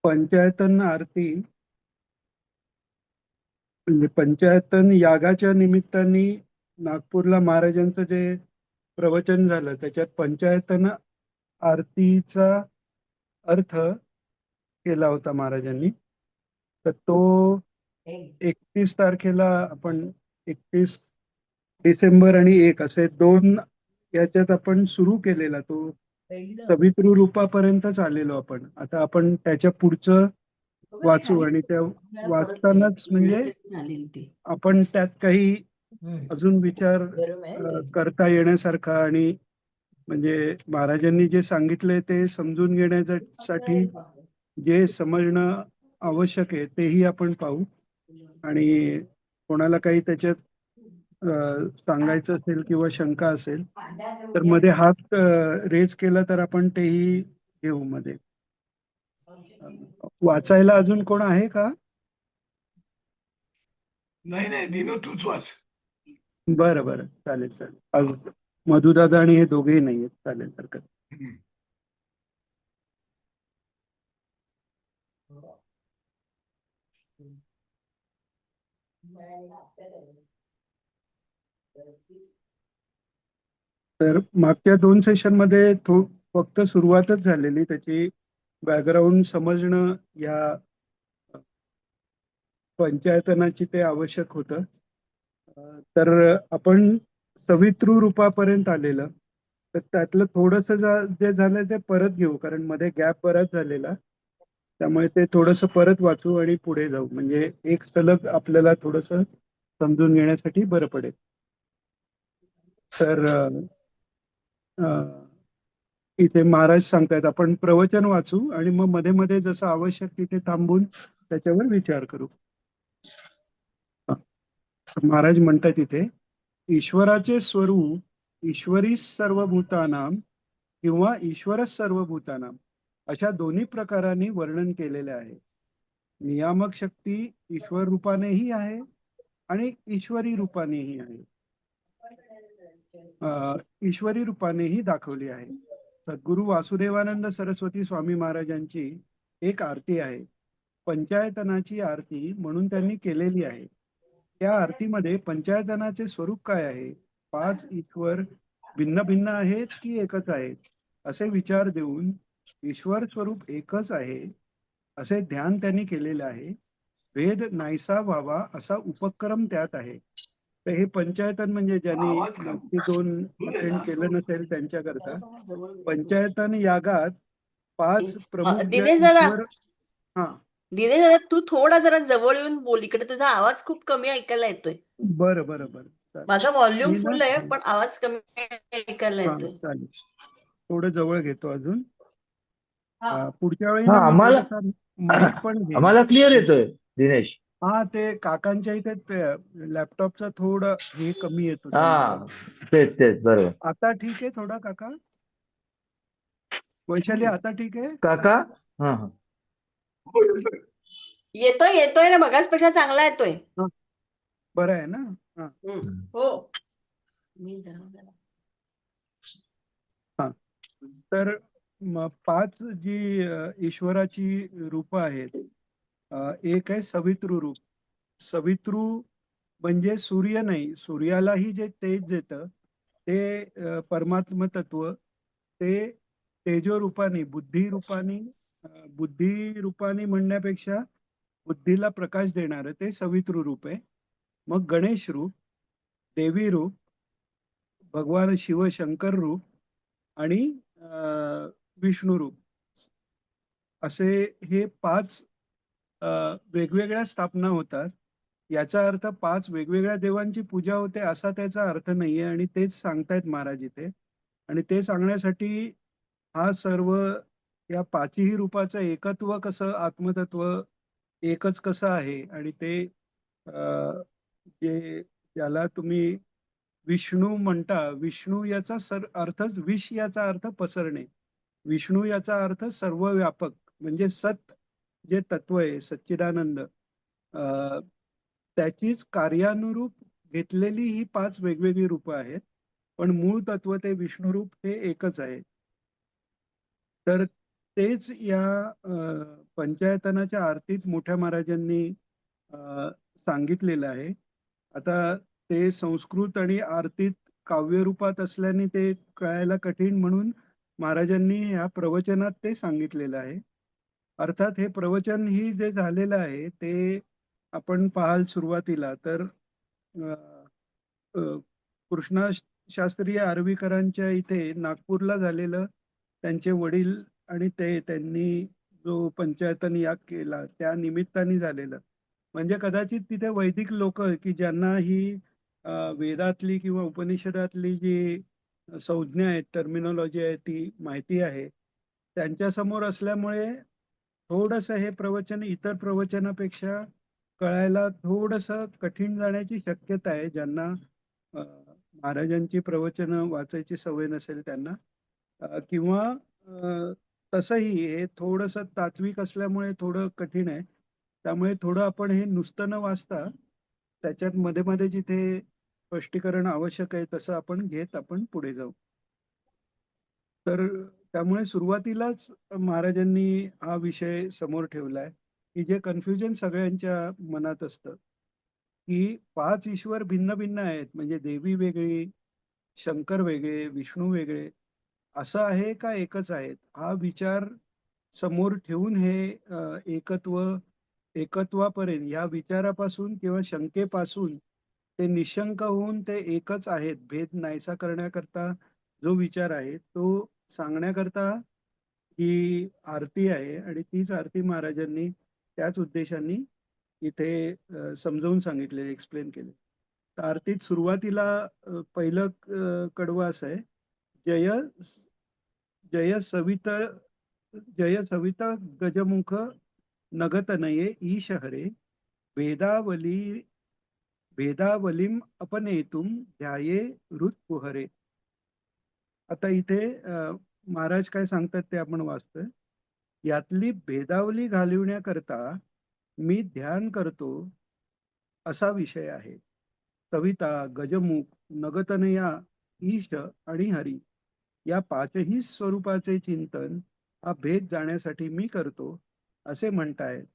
पंचायतन आरती म्हणजे पंचायतन यागाच्या निमित्ताने नागपूरला महाराजांचं जे प्रवचन झालं त्याच्यात पंचायतन आरतीचा अर्थ केला होता महाराजांनी. तर तो 31 तारखेला आपण 31 डिसेंबर आणि 1 असे दोन याच्यात आपण सुरू केलेला तो सवितृ रूपापर्यंतच आलेलो आपण. आता आपण त्याच्या पुढचं वाचू आणि त्या वाचतानाच म्हणजे आपण त्यात काही अजून विचार करता येण्यासारखा आणि म्हणजे महाराजांनी जे सांगितले ते समजून घेण्यासाठी जे समजणं आवश्यक आहे तेही आपण पाहू. आणि कोणाला काही त्याच्यात सांगायचं असेल किंवा शंका असेल तर मध्ये हात रेज केला तर आपण तेही घेऊ मध्ये. वाचायला अजून कोण आहे का? नाही नाही दिनू तूच वाच. बरं बरं चालेल चालेल. आज मधुदादा आणि हे दोघेही नाही आहेत. चालेल हरकत. तर मागच्या 2 सेशन मध्ये फक्त सुरुवातच झालेली, त्याची बॅकग्राऊंड समजणं या पंचायतनाची ते आवश्यक होतं. तर आपण सवितृ रूपापर्यंत आलेलं, तर त्यातलं थोडस जे झालं ते परत घेऊ कारण मध्ये गॅप बराच झालेला. त्यामुळे ते थोडस परत वाचू आणि पुढे जाऊ म्हणजे एक सलग आपल्याला थोडस समजून घेण्यासाठी बरं पडेल. तर इथे महाराज सांगतायत आपण प्रवचन वाचू आणि मग मध्ये मध्ये जसं आवश्यक तिथे थांबून त्याच्यावर विचार करू. महाराज म्हणतात इथे, ईश्वराचे स्वरूप ईश्वरी सर्वभूतानाम किंवा ईश्वरच सर्वभूतानाम अशा दोन्ही प्रकारांनी वर्णन केलेले आहे. नियामक शक्ती ईश्वर रूपानेही आहे आणि ईश्वरी रूपानेही आहे. ईश्वरी रूपानेही दाखवली आहे. सद्गुरु वासुदेवानंद सरस्वती स्वामी महाराजांची एक आरती आहे, पंचायतनाची आरती म्हणून त्यांनी केलेली आहे. त्या आरतीमध्ये पंचायतनाचे स्वरूप काय आहे? 5 ईश्वर भिन्न भिन्न आहेत की एकच आहेत असे विचार देऊन ईश्वर स्वरूप एकच आहे असे ध्यान त्यांनी केलेले आहे. भेद नाहीसा व्हावा असा उपक्रम त्यात आहे. तर हे पंचायतन म्हणजे ज्यांनी मागची 2 अटेंड केलं नसेल त्यांच्याकरता, पंचायतन यागात 5 प्रमुख ज्या दिनेश दादा, ईश्वर. हा दिनेश दादा, तू थोडा जरा जवळ येऊन बोल. इकडे तुझा आवाज खूप कमी ऐकायला येतोय. बरं बरं बरं चालेल. माझा व्हॉल्यूम मी ना फुल आहे पण आवाज कमी ऐकायला हा येतोय. चालेल, थोडं जवळ घेतो अजून. पुढच्या वेळी हा ना मी आम्हाला थोडासा माईक पण घेईन. आम्हाला क्लिअर येतोय दिनेश. हा ते काकांच्या इथे लॅपटॉपचं थोडं हे कमी येत होतं. हा तेच तेच बरोबर. आता ठीक आहे थोडा काका? वैशाली आता ठीक आहे काका? हा हा येतोय येतोय ना, मगाचपेक्षा चांगला येतोय. बरं आहे ना? हा हो. हा तर 5 जी ईश्वराची रूप आहेत. एक आहे सवितृ रूप. सवितृ म्हणजे सूर्य नाही, सूर्यालाही जे तेज देतं ते परमात्म तत्व, ते तेजो रूपाने बुद्धी रूपाने, बुद्धी रूपाने म्हणण्यापेक्षा बुद्धीला प्रकाश देणारं ते सवितृ रूप आहे. मग गणेश रूप, देवी रूप, भगवान शिव शंकर रूप आणि विष्णू रूप असे हे 5 वेगवेगळ्या स्थापना होतात. याचा अर्थ 5 वेगवेगळ्या देवांची पूजा होते असा त्याचा अर्थ नाहीये आणि तेच सांगतायत महाराज इथे. आणि ते सांगण्यासाठी हा सर्व या 5ही रूपाचं एकत्व कसं, आत्मतत्व एकच कसं आहे आणि ते जे ज्याला तुम्ही विष्णू म्हणता, विष्णू याचा अर्थच, विष याचा अर्थ पसरणे, विष्णू याचा अर्थ सर्वव्यापक म्हणजे सत जे तत्व आहे सच्चिदानंद, त्याचीच कार्यानुरूप घेतलेली ही 5 वेगवेगळी रूपं आहेत. पण मूळ तत्व ते विष्णू रूप हे एकच आहे. तर तेच या पंचायतनाच्या आरतीत मोठ्या महाराजांनी सांगितलेलं आहे. आता ते संस्कृत आणि आरतीत काव्यरूपात असल्याने ते कळायला कठीण, म्हणून महाराजांनी ह्या प्रवचनात ते सांगितलेलं आहे. अर्थात हे प्रवचन ही जे झालेलं आहे ते आपण पाहाल सुरुवातीला तर अ, अ, कृष्णा शास्त्रीय आर्वीकरांच्या इथे नागपूरला झालेलं, त्यांचे वडील आणि त्यांनी जो पंचायतन याग केला त्या निमित्ताने झालेलं. म्हणजे कदाचित तिथे वैदिक लोक की ज्यांना ही वेदातली किंवा उपनिषदातली जी संज्ञा आहे, टर्मिनॉलॉजी आहे, ती माहिती आहे, त्यांच्या समोर असल्यामुळे थोडस हे प्रवचन इतर प्रवचनापेक्षा कळायला थोडस कठीण जाण्याची शक्यता आहे, ज्यांना महाराजांची प्रवचन वाचायची सवय नसेल त्यांना. किंवा तसंही हे थोडस तात्विक असल्यामुळे थोडं कठीण आहे. त्यामुळे थोडं आपण हे नुसतं न वाचता त्याच्यात मध्ये मध्ये जिथे स्पष्टीकरण आवश्यक आहे तसं आपण घेत आपण पुढे जाऊ. तर त्यामुळे सुरुवातीलाच महाराजांनी हा विषय समोर ठेवलाय की जे कन्फ्युजन सगळ्यांच्या मनात असतं की 5 ईश्वर भिन्न भिन्न आहेत, म्हणजे देवी वेगळी, शंकर वेगळे, विष्णू वेगळे, असं आहे का एकच आहेत, हा विचार समोर ठेवून हे एकत्वापर्यंत या विचारापासून किंवा शंकेपासून ते निशंक होऊन ते एकच आहेत भेद नाहीसा करण्याकरता जो विचार आहे तो सांगण्याकरता ही आरती आहे. आणि तीच आरती महाराजांनी त्याच उद्देशाने इथे समजावून सांगितले, एक्सप्लेन केले. तर आरतीत सुरुवातीला पहिलं कडवं असं आहे, जय जय सवित जय सवित गजमुख नगतनये ईश हरे वेदावली भेदावलीम अपनेतुम ध्याये हृत्कुहरे. आता इथे महाराज काय सांगतात ते आपण वाचतोय. यातली भेदावली घालविण्याकरता मी ध्यान करतो असा विषय आहे. सविता, गजमुख, नगतनया, ईश आणि हरी या 5ही स्वरूपाचे चिंतन हा भेद जाण्यासाठी मी करतो असे म्हणतायत.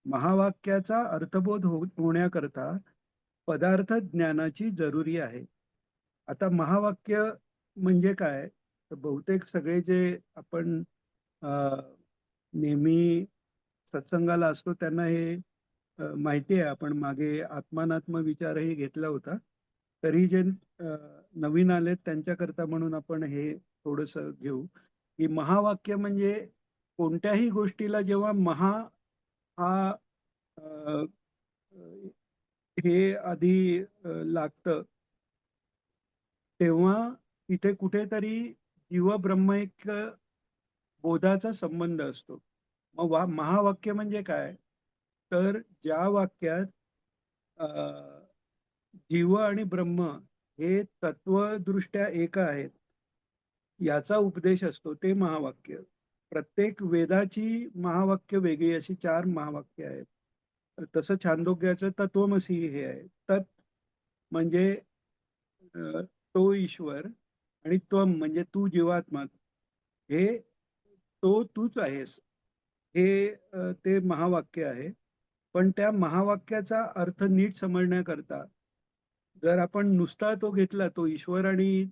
महावाक्याचा अर्थबोध होण्याकरता पदार्थ ज्ञानाची जरुरी आहे. आता महावाक्य म्हणजे काय, तर बहुतेक सगळे जे आपण नेहमी सत्संगाला असतो त्यांना हे माहिती आहे. आपण मागे आत्मानात्म विचारही घेतला होता. तरी जे नवीन आलेत त्यांच्याकरता म्हणून आपण हे थोडस घेऊ की महावाक्य म्हणजे कोणत्याही गोष्टीला जेव्हा महा हा अ, हे आधी लागतं तेव्हा तिथे कुठेतरी जीव ब्रह्मैक्य बोधाचा संबंध असतो. मग महावाक्य म्हणजे काय, तर ज्या वाक्यात जीव आणि ब्रह्म हे तत्वदृष्ट्या एक आहेत याचा उपदेश असतो ते महावाक्य. प्रत्येक वेदाची महावाक्य वेगळी, अशी 4 महावाक्य आहेत. तसं छांदोग्याचं तत्वमसी हे आहे. तत् म्हणजे तो ईश्वर, आणि त्वम म्हणजे तू जीवात्मा, हे तो तूच आहेस, हे ते महावाक्य आहे. पण त्या महावाक्याचा अर्थ नीट समजण्याकरता जर आपण नुसता तो घेतला, तो ईश्वर आणि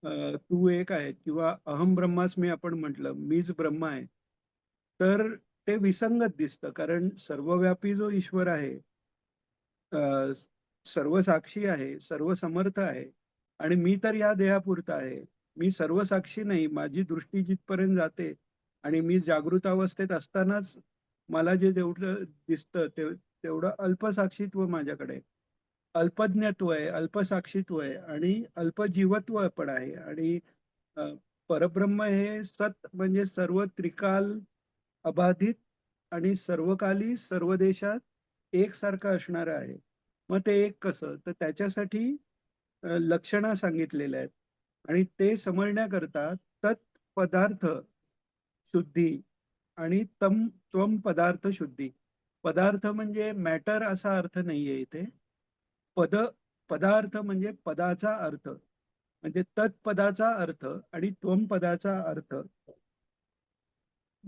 तू एक आहे किंवा अहम ब्रह्मास्मी आपण म्हटलं, मीच ब्रह्म आहे, तर ते विसंगत दिसतं. कारण सर्वव्यापी जो ईश्वर आहे, सर्व साक्षी आहे, सर्व समर्थ आहे, आणि मी तर या देहापुरता आहे. मी सर्व साक्षी नाही, माझी दृष्टी जिथपर्यंत जाते आणि मी जागृत अवस्थेत असतानाच मला जे जेवढं दिसतं तेवढं अल्पसाक्षीत्व माझ्याकडे, अल्पज्ञत्व आहे, अल्पसाक्षीत्व आहे आणि अल्पजीवत्व पण आहे. आणि परब्रह्म हे सत म्हणजे सर्व त्रिकाल अबाधित आणि सर्वकाली सर्व देशात एकसारखं असणारं आहे. मग ते एक कसं, तर त्याच्यासाठी लक्षणा सांगितलेल्या आहेत. आणि ते समजण्याकरता तत्पदार्थ शुद्धी आणि त्वम पदार्थ शुद्धी. पदार्थ म्हणजे मॅटर असा अर्थ नाहीये इथे. पदार्थ म्हणजे पदाचा अर्थ, म्हणजे तत्पदाचा अर्थ आणि त्वम पदाचा अर्थ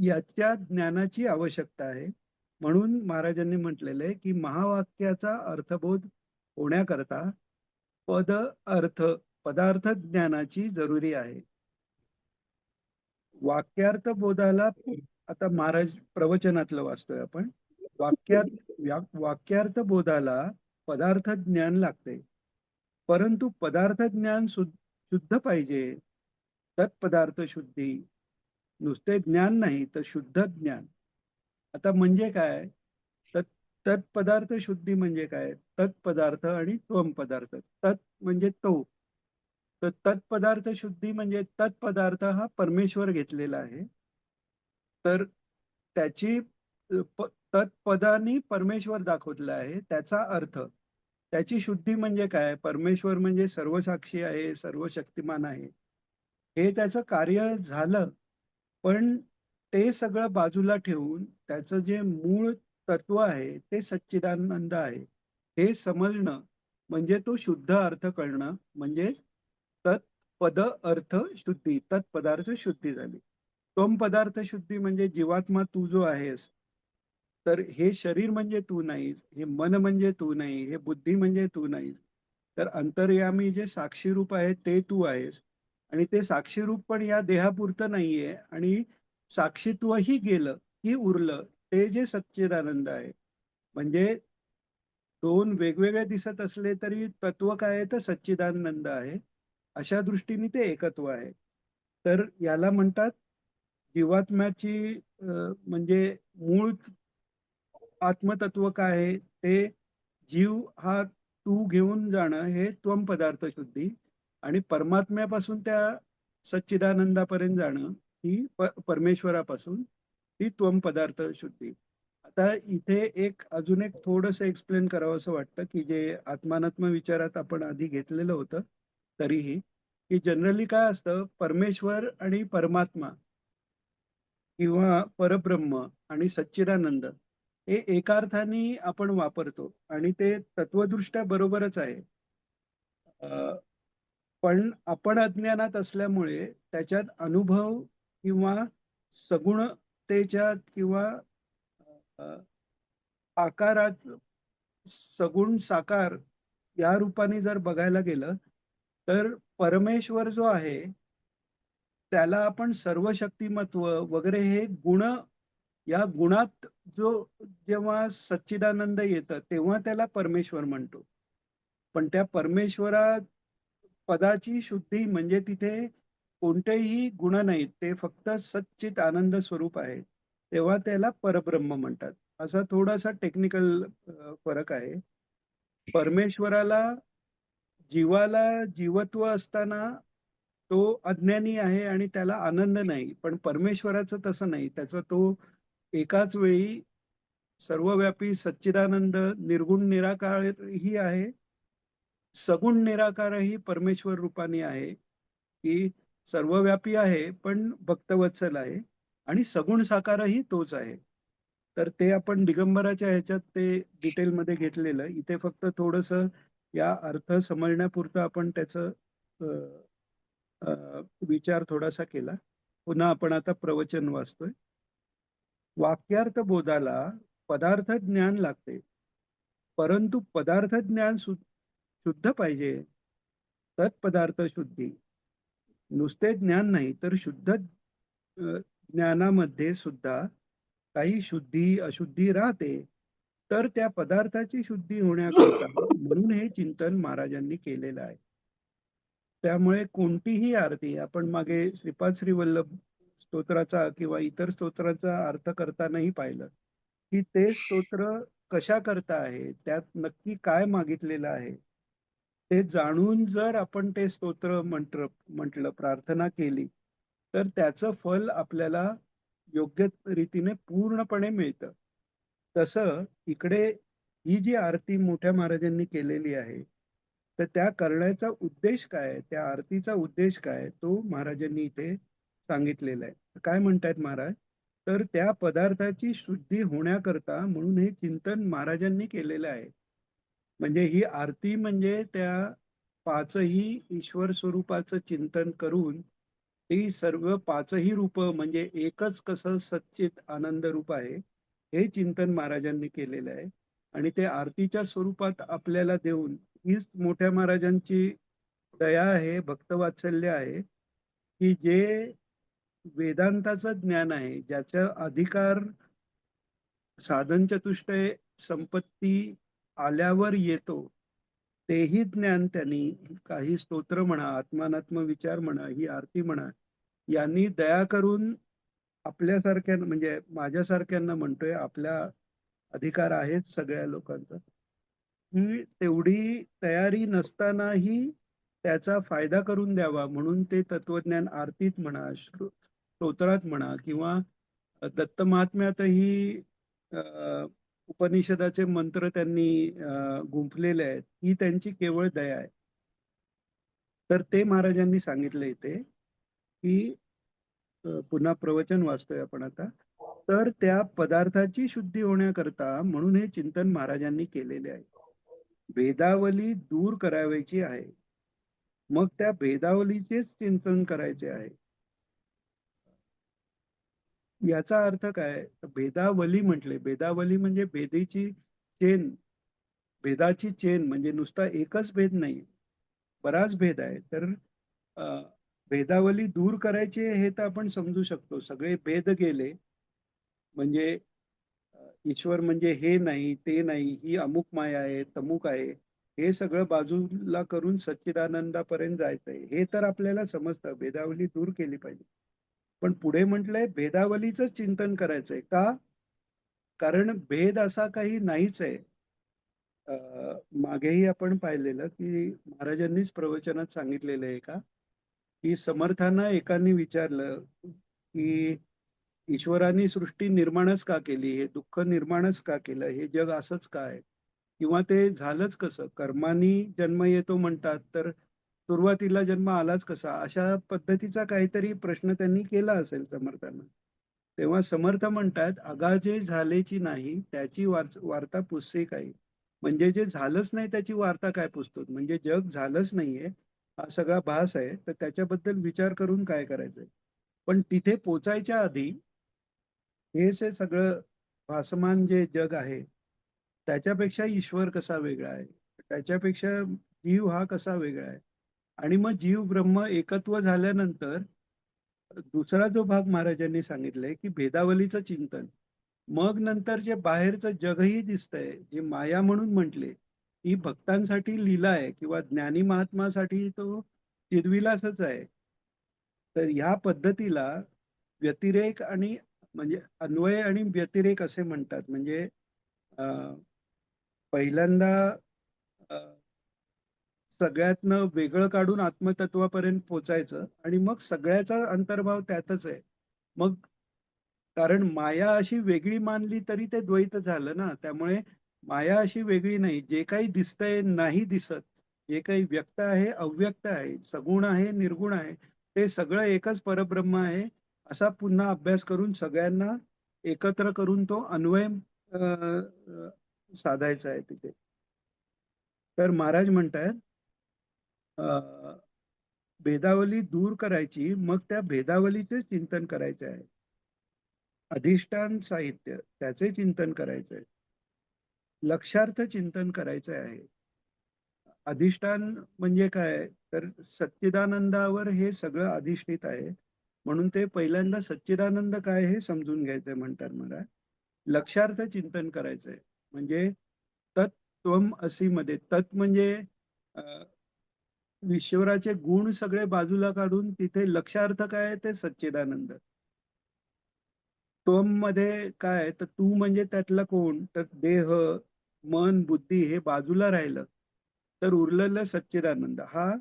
याच्या ज्ञानाची आवश्यकता आहे. म्हणून महाराजांनी म्हटलेलं आहे की महावाक्याचा अर्थबोध होण्याकरता पदार्थ ज्ञानाची जरुरी आहे. वाक्यार्थ बोधाला आता महाराज प्रवचनातलं वाचतोय आपण. वाक्यार्थ बोधाला पदार्थ ज्ञान लागते, परंतु पदार्थ ज्ञान शुद्ध पाहिजे. तत्पदार्थ शुद्धी, नुसते ज्ञान नाही तर शुद्ध ज्ञान. आता म्हणजे काय? तत्पदार्थ शुद्धी म्हणजे काय? तत्पदार्थ आणि त्वम पदार्थ. तत् म्हणजे तो, तर तत्पदार्थ शुद्धी म्हणजे तत्पदार्थ हा परमेश्वर घेतलेला आहे. तर त्याची तत्पदानी परमेश्वर दाखवलेला आहे, त्याचा अर्थ. त्याची शुद्धी म्हणजे काय? परमेश्वर म्हणजे सर्वसाक्षी आहे, सर्वशक्तिमान आहे, हे त्याचं कार्य झालं. पण ते सगळं बाजूला ठेवून त्याचं जे मूळ तत्व आहे ते सच्चिदानंद आहे हे समजणं म्हणजे तो शुद्ध अर्थ कळणं, म्हणजे तत्पद अर्थ शुद्धी, तत्पदार्थ शुद्धी झाली. त्वम पदार्थ शुद्धी म्हणजे जीवात्मा तू जो आहेस, तर हे शरीर म्हणजे तू नाहीस, हे मन म्हणजे तू नाही, हे बुद्धी म्हणजे तू नाहीस, तर अंतर्यामी जे साक्षी रूप आहे ते तू आहेस. आणि ते साक्षी रूप पण या देहापुरतं नाहीये, आणि साक्षीत्वही गेलं की उरलं ते जे सच्चिदानंद आहे. म्हणजे दोन वेगवेगळे दिसत असले तरी तत्व काय आहे तर सच्चिदानंद आहे. अशा दृष्टीने ते एकत्व आहे. तर याला म्हणतात जीवात्म्याची म्हणजे मूळ आत्मतत्व काय आहे ते जीव हा तू घेऊन जाणं हे त्वम पदार्थ शुद्धी, आणि परमात्म्यापासून त्या सच्चिदानंदापर्यंत जाणं ही परमेश्वरापासून ही त्वम पदार्थ शुद्धी. आता इथे अजून एक थोडस एक्सप्लेन करावं असं वाटतं की जे आत्मानात्म विचारात आपण आधी घेतलेलं होतं तरीही, की जनरली काय असतं, परमेश्वर आणि परमात्मा किंवा परब्रह्म आणि सच्चिदानंद हे एका अर्थाने आपण वापरतो आणि ते तत्वदृष्ट्या बरोबरच आहे. पण आपण अज्ञानात असल्यामुळे त्याच्यात अनुभव किंवा सगुणतेच्या किंवा आकारात सगुण साकार या रूपाने जर बघायला गेलं तर परमेश्वर जो आहे त्याला आपण सर्व शक्तिमत्व वगैरे हे गुण, या गुणात जो जेव्हा सच्चिदानंद येतं तेव्हा त्याला परमेश्वर म्हणतो. पण त्या परमेश्वरात पदाची शुद्धी म्हणजे तिथे कोणतेही गुण नाहीत, ते फक्त सच्चित आनंद स्वरूप आहे, तेव्हा त्याला परब्रह्म म्हणतात. असा थोडासा टेक्निकल फरक आहे. परमेश्वराला, जीवाला जीवत्व असताना तो अज्ञानी आहे आणि त्याला आनंद नाही, पण परमेश्वराचं तसं नाही. त्याचा तो एकाच वेळी सर्वव्यापी सच्चिदानंद निर्गुण निराकारही आहे, सगुण निराकारही परमेश्वर रूपाने आहे, की सर्वव्यापी आहे पण भक्तवत्सल आहे, आणि सगुण साकारही तोच आहे. तर ते आपण दिगंबराच्या ह्याच्यात ते डिटेलमध्ये घेतलेलं, इथे फक्त थोडस या अर्थ समजण्यापुरतं आपण त्याचं विचार थोडासा केला. पुन्हा आपण आता प्रवचन वाचतोय. वाक्यार्थ बोधाला पदार्थ ज्ञान लागते, परंतु पदार्थ ज्ञान शुद्ध पाहिजे. तत्पदार्थ शुद्धी, नुसते ज्ञान नाही तर शुद्ध ज्ञानामध्ये सुद्धा काही शुद्धी अशुद्धी राहते. तर त्या पदार्थाची शुद्धी होण्याकरता म्हणून हे चिंतन महाराजांनी केलेलं आहे. त्यामुळे कोणतीही आरती आपण मागे श्रीपाद श्री वल्लभ स्तोत्राचा किंवा इतर स्तोत्राचा अर्थ करतानाही पाहिलं की ते स्तोत्र कशा करता आहे, त्यात नक्की काय मागितलेलं आहे ते जाणून जर आपण ते स्तोत्र म्हटलं, प्रार्थना केली, तर त्याचं फल आपल्याला योग्य रीतीने पूर्णपणे मिळतं. तसं इकडे ही जी आरती मोठ्या महाराजांनी केलेली आहे, तर त्या करण्याचा उद्देश काय, त्या आरतीचा उद्देश काय, तो महाराजांनी इथे सांगितलेला आहे. काय म्हणतायत महाराज, तर त्या पदार्थाची शुद्धी होण्याकरता म्हणून हे चिंतन महाराजांनी केलेलं आहे. म्हणजे ही आरती म्हणजे त्या पाचही ईश्वर स्वरूपाचं चिंतन करून ती सर्व पाचही रूप म्हणजे एकच कसं सच्चित आनंद रूप आहे, हे चिंतन महाराजांनी केलेलं आहे. आणि ते आरतीच्या स्वरूपात आपल्याला देऊन हीच मोठ्या महाराजांची दया आहे, भक्तवात्सल्य आहे, की जे वेदांताचं ज्ञान आहे, ज्याचा अधिकार साधन चतुष्टय संपत्ती आल्यावर येतो, तेही ज्ञान त्यांनी काही स्तोत्र म्हणा, आत्मानात्म विचार म्हणा, ही आरती म्हणा, यांनी दया करून आपल्यासारख्या म्हणजे माझ्यासारख्यांना म्हणतोय, आपल्या अधिकार आहेत सगळ्या लोकांचा, की तेवढी तयारी नसतानाही त्याचा फायदा करून द्यावा म्हणून ते तत्वज्ञान आरतीत म्हणा, स्तोत्रात म्हणा, किंवा दत्त महात्म्यातही उपनिषदाचे मंत्र त्यांनी गुंफलेले आहेत. ही त्यांची केवळ दया आहे. तर ते महाराजांनी सांगितलं इथे, की पुन्हा प्रवचन वाचतोय आपण आता. तर त्या पदार्थाची शुद्धी होण्याकरता म्हणून हे चिंतन महाराजांनी केलेले आहे. भेदावली दूर करावयाची आहे, मग त्या भेदावलीचेच चिंतन करायचे आहे. याचा अर्थ काय? भेदावली म्हटले, भेदावली म्हणजे भेदेची चेन, भेदाची चेन म्हणजे नुसता एकच भेद नाही, बराच भेद आहे. तर अ, भेदावली दूर करायची हे तर आपण समजू शकतो, सगळे भेद गेले म्हणजे ईश्वर म्हणजे हे नाही ते नाही, ही अमुक माया आहे, तमुक आहे, हे सगळं बाजूला करून सच्चिदानंदापर्यंत जायचंय, हे तर आपल्याला समजतं. भेदावली दूर केली पाहिजे. पण पुढे म्हटलंय भेदावलीच चिंतन करायचंय का? कारण भेद असा काही नाहीच आहे. मागेही आपण पाहिलेलं की महाराजांनीच प्रवचनात सांगितलेलं आहे का, की समर्थांना एकाने विचारलं की ईश्वराने सृष्टी निर्माणच का केली, हे दुःख निर्माणच का केलं, हे जग असंच का आहे, किंवा ते झालंच कसं, कर्मानी जन्म येतो म्हणतात, तर सुरुवातीला जन्म आलाच कसा, अशा पद्धतीचा काहीतरी प्रश्न त्यांनी केला असेल समर्थांना. तेव्हा समर्थ म्हणतात, अगाजे झालेची नाही त्याची वार्ता पुसते काही. म्हणजे जे झालंच नाही त्याची वार्ता काय पुसतो, म्हणजे जग झालंच नाहीये, हा सगळा भास आहे, तर त्याच्याबद्दल विचार करून काय करायचंय. पण तिथे पोचायच्या आधी हे सगळं भासमान जे जग आहे, त्याच्यापेक्षा ईश्वर कसा वेगळा आहे, त्याच्यापेक्षा जीव हा कसा वेगळा आहे. आणि मग जीव ब्रह्म एकत्व झाल्यानंतर दुसरा जो भाग महाराजांनी सांगितलाय की भेदावलीचं चिंतन. मग नंतर जे बाहेरचं जगही दिसतंय, जे माया म्हणून म्हटले, ही भक्तांसाठी लीला आहे किंवा ज्ञानी महात्मासाठी तो चिरविलासच आहे. तर ह्या पद्धतीला व्यतिरेक आणि म्हणजे अन्वय आणि व्यतिरेक असे म्हणतात. म्हणजे पहिल्यांदा अ, सगळ्यातनं वेगळं काढून आत्मतत्वापर्यंत पोचायचं आणि मग सगळ्याचा अंतर्भाव त्यातच आहे. मग कारण माया अशी वेगळी मानली तरी ते द्वैत झालं ना. त्यामुळे माया अशी वेगळी नाही, जे काही दिसतंय नाही दिसत, जे काही व्यक्त आहे अव्यक्त आहे, सगुण आहे निर्गुण आहे, ते सगळं एकच परब्रह्म आहे, असा पुन्हा अभ्यास करून सगळ्यांना एकत्र करून तो अन्वय साधायचा आहे तिथे. तर महाराज म्हणतात भेदावली दूर करायची, मग त्या भेदावलीचे चिंतन करायचे आहे. अधिष्ठान साहित्य त्याचे चिंतन करायचे आहे. लक्षार्थ चिंतन करायचे आहे. अधिष्ठान म्हणजे काय, तर सच्चिदानंदावर हे सगळं अधिष्ठित आहे, म्हणून ते पहिल्यांदा सच्चिदानंद काय हे समजून घ्यायचंय म्हणतात मला. लक्षार्थ चिंतन करायचंय म्हणजे तत्त्वम असी मध्ये, तत् म्हणजे ईश्वराचे गुण सगळे बाजूला काढून तिथे लक्षार्थ काय आहे, ते सच्चिदानंद. त्वम मध्ये काय, तर तू म्हणजे त्यातला कोण, तर देह मन बुद्धी हे बाजूला राहिलं तर उरलेलं सच्चिदानंद, हा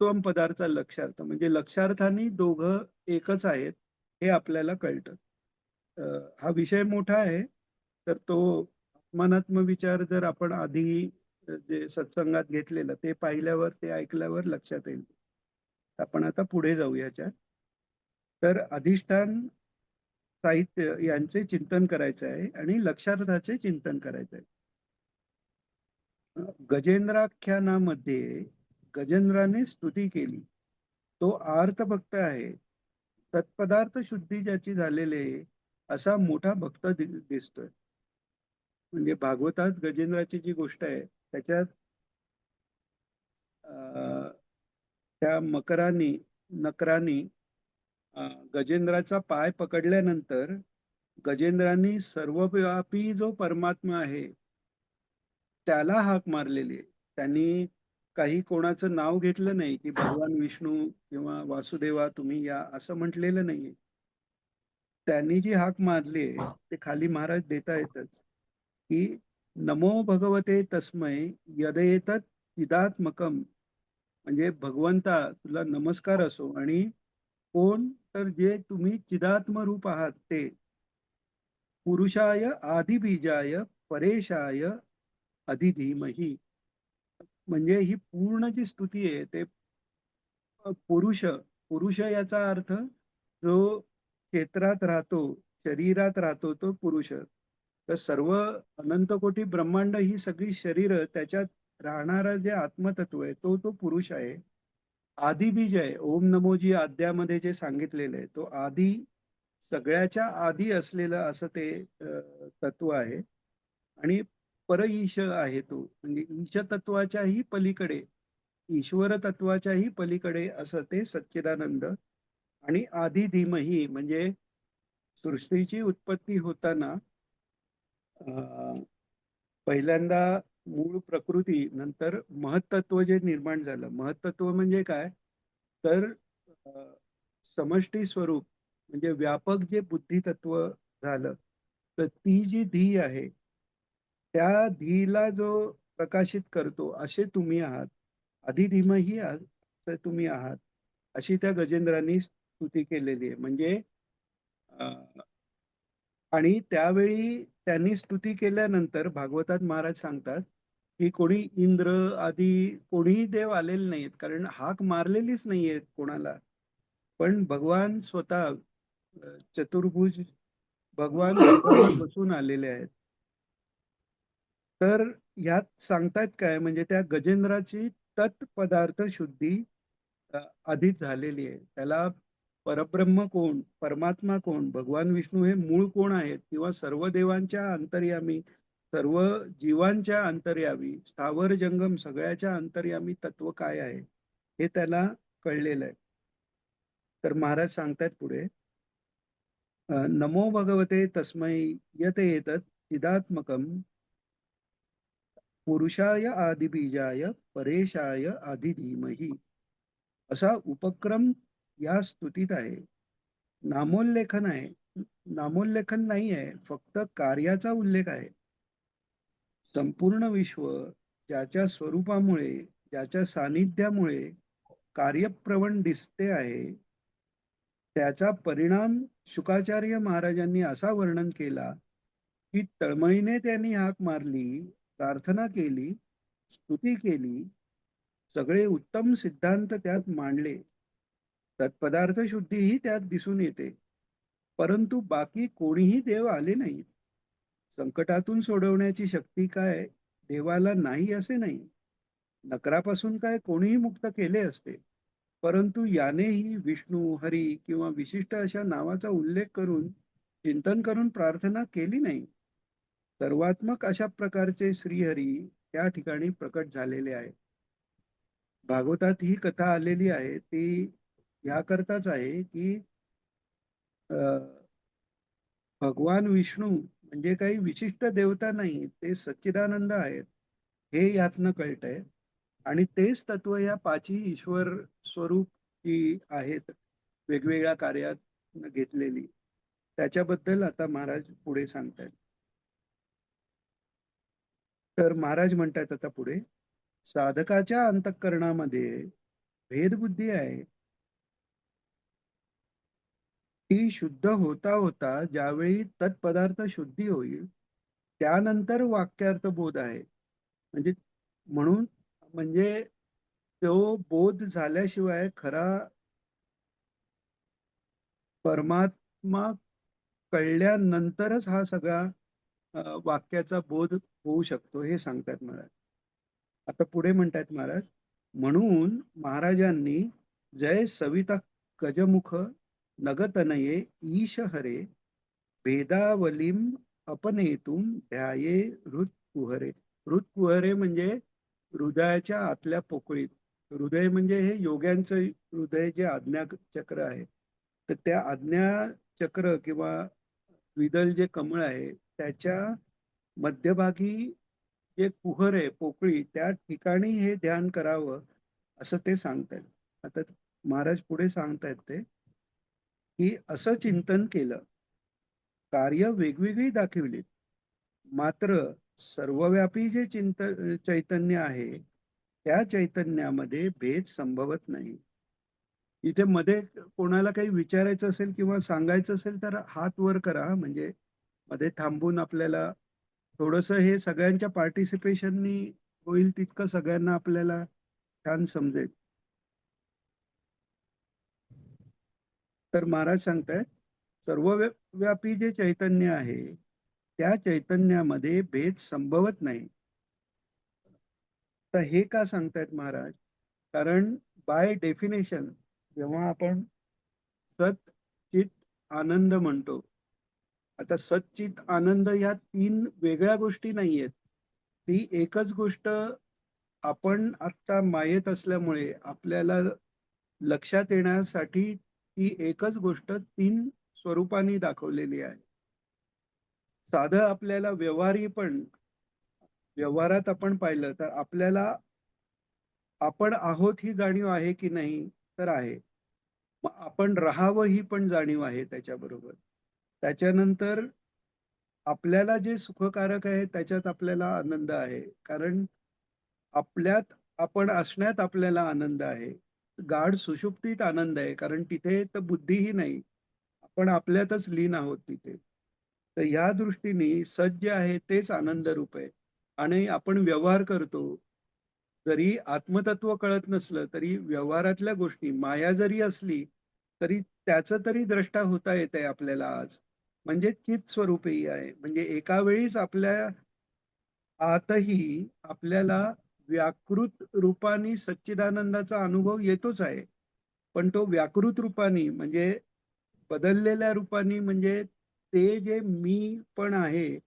त्वम पदार्थ लक्षार्थ. म्हणजे लक्षार्थाने दोघं एकच आहेत हे आपल्याला कळतं. हा विषय मोठा आहे, तर तो आत्मानात्म विचार जर आपण आधी जे सत्संगात घेतलेलं ते पाहिल्यावर ते ऐकल्यावर लक्षात येईल. आपण आता पुढे जाऊ याच्यात. तर अधिष्ठान साहित्य यांचे चिंतन करायचे आहे आणि लक्षार्थाचे चिंतन करायचे आहे. गजेंद्राख्यानामध्ये गजेंद्राने स्तुती केली, तो आर्त भक्त आहे. तत्पदार्थ शुद्धी ज्याची झालेली आहे असा मोठा भक्त दिसतोय. म्हणजे भागवतात गजेंद्राची जी गोष्ट आहे त्याच्यात अं, त्या नकरानी गजेंद्राचा पाय पकडल्यानंतर गजेंद्रांनी सर्वव्यापी जो परमात्मा आहे त्याला हाक मारलेली आहे. त्यांनी काही कोणाचं नाव घेतलं नाही की भगवान विष्णू किंवा वासुदेवा तुम्ही या असं म्हटलेलं नाहीये. त्यांनी जी हाक मारली आहे ते खाली महाराज देता येतच की नमो भगवते तस्मै यदेतत चिदात्मकम, म्हणजे भगवंता तुला नमस्कार असो. आणि कोण? तर जे तुम्ही चिदात्म रूप आहात ते. पुरुषाय आदिबीजाय परेशाय अधिधीमहि, म्हणजे ही पूर्ण जी स्तुती आहे ते पुरुष पुरुष याचा अर्थ जो क्षेत्रात राहतो, शरीरात राहतो तो पुरुष. तर सर्व अनंत कोटी ब्रह्मांड ही सगळी शरीर त्याच्यात राहणारा जे आत्मतत्व आहे तो पुरुष आहे. आदी बीज आहे. ओम नमो जी आद्यामध्ये जे सांगितलेलं आहे तो आदी, सगळ्याच्या आधी असलेलं असं ते तत्व आहे. आणि पर ईश आहे तो, म्हणजे ईश तत्वाच्याही पलीकडे, ईश्वर तत्वाच्याही पलीकडे असं ते सच्चिदानंद. आणि आधी धीमही, म्हणजे सृष्टीची उत्पत्ती होताना पहिल्यांदा मूळ प्रकृती, नंतर महत्त्व जे निर्माण झालं. महत्त्व म्हणजे काय? तर समष्टी स्वरूप म्हणजे व्यापक जे बुद्धितत्व झालं. तर ती जी धी आहे त्या धीला जो प्रकाशित करतो असे तुम्ही आहात. अधिधीमही असे तुम्ही आहात, अशी त्या गजेंद्रांनी स्तुती केलेली आहे. म्हणजे आणि त्यावेळी त्यांनी स्तुती केल्यानंतर भागवतात महाराज सांगतात की कोणी इंद्र आदी कोणीही देव आलेले नाहीत, कारण हाक मारलेलीच नाहीये कोणाला. पण भगवान स्वतः चतुर्भुज भगवान गरुडावर बसून आलेले आहेत. तर यात सांगतायत काय, म्हणजे त्या गजेंद्राची तत्पदार्थ शुद्धी आधीच झालेली आहे. त्याला परब्रह्म कोण, परमात्मा कोण, भगवान विष्णू हे मूळ कोण आहेत, किंवा सर्व देवांच्या अंतर्यामी, सर्व जीवांच्या अंतर्यामी, स्थावर जंगम सगळ्याच्या अंतर्यामी तत्व काय आहे हे त्याला कळलेलं आहे. तर महाराज सांगतायत पुढे, नमो भगवते तस्मै यत एतत् चिदात्मकम पुरुषाय आदिबीजाय परेशाय आदिधीमहि, असा उपक्रम या स्तुतीत आहे. नामोल्लेखन आहे, नामोल्लेखन नाही आहे, फक्त कार्याचा उल्लेख आहे. संपूर्ण विश्व ज्याच्या स्वरूपामुळे, ज्याच्या सानिध्यामुळे कार्यप्रवण दिसते आहे, त्याचा परिणाम शुकाचार्य महाराजांनी असा वर्णन केला की तळमळीने त्यांनी हाक मारली, प्रार्थना केली, स्तुती केली, सगळे उत्तम सिद्धांत त्यात मांडले, तत्पदार्थ शुद्धीही त्यात दिसून येते. परंतु बाकी कोणीही देव आले नाहीत. संकटातून सोडवण्याची शक्ती काय देवाला नाही असे नाही. नकरापासून काय कोणीही मुक्त केले असते, परंतु यानेही विष्णू, हरी किंवा विशिष्ट अशा नावाचा उल्लेख करून चिंतन करून प्रार्थना केली नाही. सर्वात्मक अशा प्रकारचे श्रीहरी त्या ठिकाणी प्रकट झालेले आहे. भागवतात ही कथा आलेली आहे ती याकरताच आहे की भगवान विष्णू म्हणजे काही विशिष्ट देवता नाही, ते सच्चिदानंद आहेत हे यातनं कळतंय. आणि तेच तत्व या पाची ईश्वर स्वरूप जी आहेत वेगवेगळ्या कार्यात घेतलेली, त्याच्याबद्दल आता महाराज पुढे सांगतायत. तर महाराज म्हणतात आता पुढे, साधकाच्या अंतःकरणामध्ये भेदबुद्धी आहे. ती शुद्ध होता होता ज्यावेळी तत्पदार्थ शुद्धी होईल त्यानंतर वाक्यार्थ बोध आहे. म्हणजे म्हणून म्हणजे तो बोध झाल्याशिवाय खरा परमात्मा कळल्यानंतरच हा सगळा वाक्याचा बोध होऊ शकतो हे सांगतात महाराज. आता पुढे म्हणतात महाराज, म्हणून महाराजांनी जय सविता गजमुख नगतनये ईश हरे भेदावलीम अपनेतुम ध्याये हृत्कुहरे. हृत्कुहरे म्हणजे हृदयाच्या आतल्या पोकळीत. हृदय म्हणजे हे योग्यांचं हृदय जे आज्ञा चक्र आहे, तर त्या आज्ञा चक्र किंवा द्विदल जे कमळ आहे त्याच्या मध्यभागी जे कुहर आहे पोकळी, त्या ठिकाणी हे ध्यान करावं असं ते सांगतायत. आता महाराज पुढे सांगतायत ते की असं चिंतन केलं, कार्य वेगवेगळी दाखविलीत, मात्र सर्वव्यापी जे चैतन्य आहे त्या चैतन्यामध्ये भेद संभवत नाही. इथे मध्ये कोणाला काही विचारायचं असेल किंवा सांगायचं असेल तर हात वर करा, म्हणजे मध्ये थांबून आपल्याला थोडंसं हे सगळ्यांच्या पार्टिसिपेशननी होईल तितकं सगळ्यांना आपल्याला छान समजेल. तर महाराज सांगतायत सर्वव्यापी जे चैतन्य आहे त्या चैतन्यामध्ये भेद संभवत नाही. तर हे का सांगतायत महाराज? कारण बाय डेफिनेशन जेव्हा आपण सत चित आनंद म्हणतो, आता सच्चित आनंद या तीन वेगळ्या गोष्टी नाहीयेत. ती एकच गोष्ट आपण आता मायेत असल्यामुळे आपल्याला लक्षात येण्यासाठी ती एकच गोष्ट तीन स्वरूपाने दाखवलेली आहे. साधं आपल्याला व्यवहारात आपण पाहिलं तर आपल्याला आपण आहोत ही जाणीव आहे की नाही, तर आहे. मग आपण राहावं ही पण जाणीव आहे त्याच्याबरोबर. त्याच्यानंतर आपल्याला जे सुखकारक आहे त्याच्यात आपल्याला आनंद आहे, कारण आपल्यात आपण असण्यात आपल्याला आनंद आहे. गाढ सुषुप्तीत आनंद आहे, कारण तिथे तर बुद्धीही नाही, आपण आपल्यातच लीन आहोत तिथे. तर या दृष्टीने सज्ज आहे तेच आनंद रूप आहे. आणि आपण व्यवहार करतो, जरी आत्मतत्व कळत नसलं तरी व्यवहारातल्या गोष्टी माया जरी असली तरी त्याचं तरी द्रष्टा होता येते आपल्याला आज, म्हणजे चित स्वरूपी आहे. म्हणजे एका वेळीच आपल्या आतही आपल्याला व्याकृत रूपाने सच्चिदानंदाचा अनुभव येतोच आहे, पण तो व्याकृत रूपाने म्हणजे बदललेल्या रूपाने, म्हणजे ते जे मी पण आहे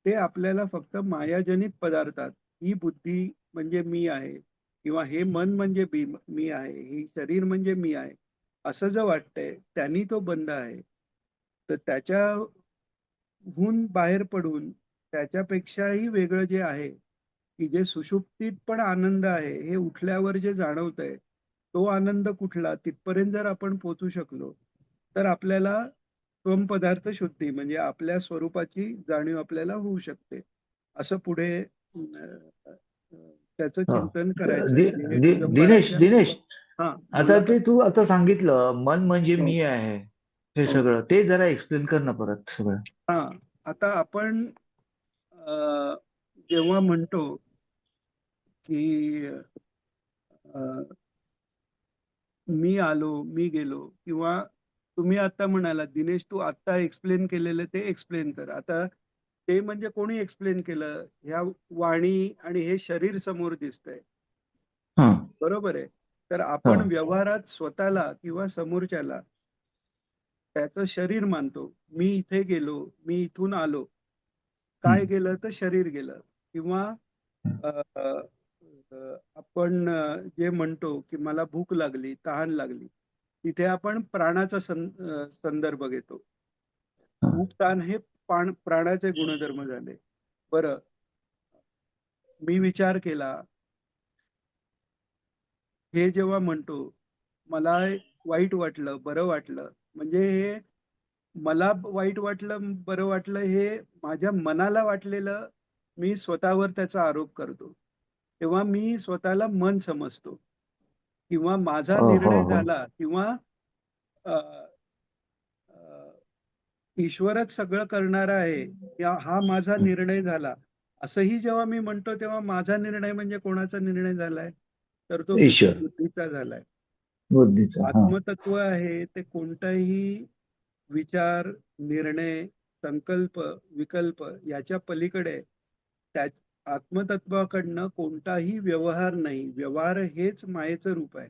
ते आपल्याला फक्त मायाजनित पदार्थात, ही बुद्धी म्हणजे मी आहे किंवा हे मन म्हणजे मी आहे, हे शरीर म्हणजे मी आहे असं जर वाटतंय, त्यांनी तो बंद आहे. तर त्याच्याहून बाहेर पडून त्याच्यापेक्षाही वेगळं जे आहे की जे सुषुप्तीत पण आनंद आहे, हे उठल्यावर जे जाणवतंय तो आनंद कुठला, तिथपर्यंत जर आपण पोहोचू शकलो तर आपल्याला त्वम पदार्थ शुद्धी म्हणजे आपल्या स्वरूपाची जाणीव आपल्याला होऊ शकते. असं पुढे त्याचं हो. चिंतन करायचंय. म्हणजे हे दिनेश दिगंबराच्या दिनेश हा आता बोला ते तू आता सांगितलं मन म्हणजे हो, मी आहे, हे हो. सगळं ते जरा एक्सप्लेन कर ना परत सगळं. हा, आता आपण अ, जेव्हा म्हणतो की मी आलो, मी गेलो, किंवा तुम्ही आता म्हणाला दिनेश तू आता एक्सप्लेन केलेलं ते एक्सप्लेन कर. आता ते म्हणजे कोणी एक्सप्लेन केलं? ह्या वाणी आणि हे शरीर समोर दिसतंय, हा बरोबर आहे. तर हा आपण व्यवहारात स्वतःला किंवा समोरच्याला त्याचं शरीर मानतो. मी इथे गेलो, मी इथून आलो. काय हम्म. गेलं तर शरीर गेलं. किंवा अ, अ, आपण जे म्हणतो की मला भूक लागली, तहान लागली, तिथे आपण प्राणाचा संदर्भ घेतो. हा. भूक तहान हे प्राणाचे गुणधर्म झाले. बरं, मी विचार केला, हे जेव्हा म्हणतो मला वाईट वाटलं, बरं वाटलं, म्हणजे हे मला वाईट वाटलं, बरं वाटलं, हे माझ्या मनाला वाटलेलं मी स्वतःवर त्याचा आरोप करतो. तेव्हा मी स्वतःला मन समजतो, किंवा माझा हो हो निर्णय हो. झाला, किंवा अ, अ, ईश्वरच सगळं करणारा आहे या हा माझा हम्म. निर्णय झाला, असंही जेव्हा मी म्हणतो तेव्हा माझा निर्णय म्हणजे कोणाचा निर्णय झालाय? तर तो ईश्वर बुद्धीचा झालाय. बुद्धीचा. हा आत्मतत्व आहे ते कोणताही विचार, निर्णय, संकल्प, विकल्प याच्या पलीकडे त्या आत्मतत्वाकडनं कोणताही व्यवहार नाही. व्यवहार हेच मायेचं रूप आहे.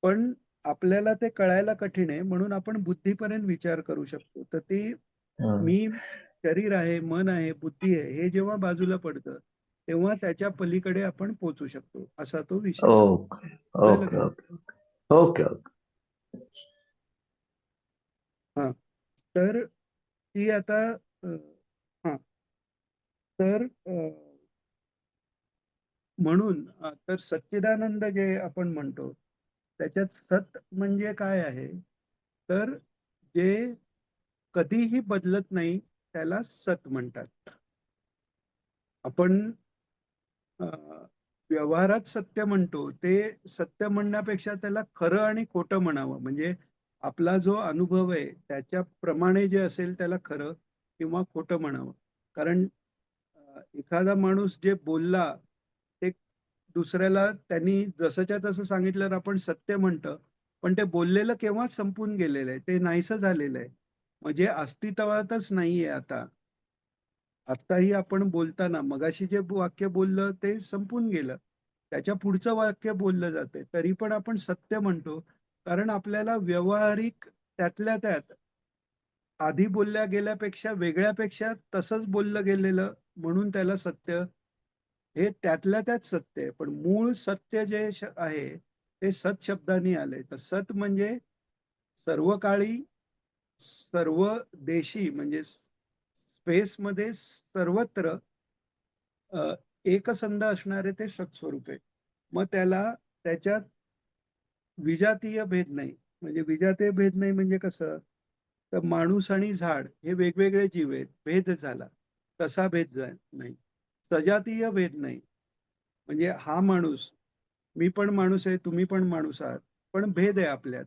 पण आपल्याला ते कळायला कठीण आहे, म्हणून आपण बुद्धीपर्यंत विचार करू शकतो. तर ती हा. मी, शरीर आहे, मन आहे, बुद्धी आहे, हे जेव्हा बाजूला पडतं तेव्हा त्याच्या पलीकडे आपण पोहोचू शकतो, असा तो विषय आहे. ओके कळलं ओके का? Okay okay. हा, तर ती आता हा, तर म्हणून तर सच्चिदानंद जे आपण म्हणतो त्याच्यात सत म्हणजे काय आहे, तर जे कधीही बदलत नाही त्याला सत म्हणतात. आपण व्यवहारात सत्य म्हणतो ते सत्य म्हणण्यापेक्षा त्याला खरं आणि खोटं म्हणावं. म्हणजे आपला जो अनुभव आहे त्याच्याप्रमाणे जे असेल त्याला खरं किंवा खोटं म्हणावं. कारण एखादा माणूस जे बोलला ते दुसऱ्याला त्यांनी जसंच्या तसं सांगितल्यावर आपण सत्य म्हणतं, पण ते बोललेलं केव्हाच संपून गेलेलं आहे, ते नाहीसं झालेलं आहे, म्हणजे अस्तित्वातच नाहीये आता. आत्ताही आपण बोलताना मगाशी जे वाक्य बोललं ते संपून गेलं, त्याच्या पुढचं वाक्य बोललं जाते, तरी पण आपण सत्य म्हणतो. कारण आपल्याला व्यवहारिक त्यातल्या त्यात आधी बोलल्या गेल्यापेक्षा वेगळ्यापेक्षा तसंच बोललं गेलेलं म्हणून त्याला सत्य, हे त्यातल्या त्यात सत्य आहे. पण मूळ सत्य जे आहे ते सत शब्दानी आलंय. तर सत म्हणजे सर्व काळी, सर्व देशी, म्हणजे स्पेसमध्ये सर्वत्र एकसंध असणारे ते सत्स्वरूप आहे. मग त्याच्यात विजातीय भेद नाही. म्हणजे विजातीय भेद नाही म्हणजे कसं, तर माणूस आणि झाड हे वेगवेगळे जीव आहेत, भेद झाला, तसा भेद नाही. सजातीय भेद नाही, म्हणजे हा माणूस, मी पण माणूस आहे, तुम्ही पण माणूस आहात, पण भेद आहे आपल्यात.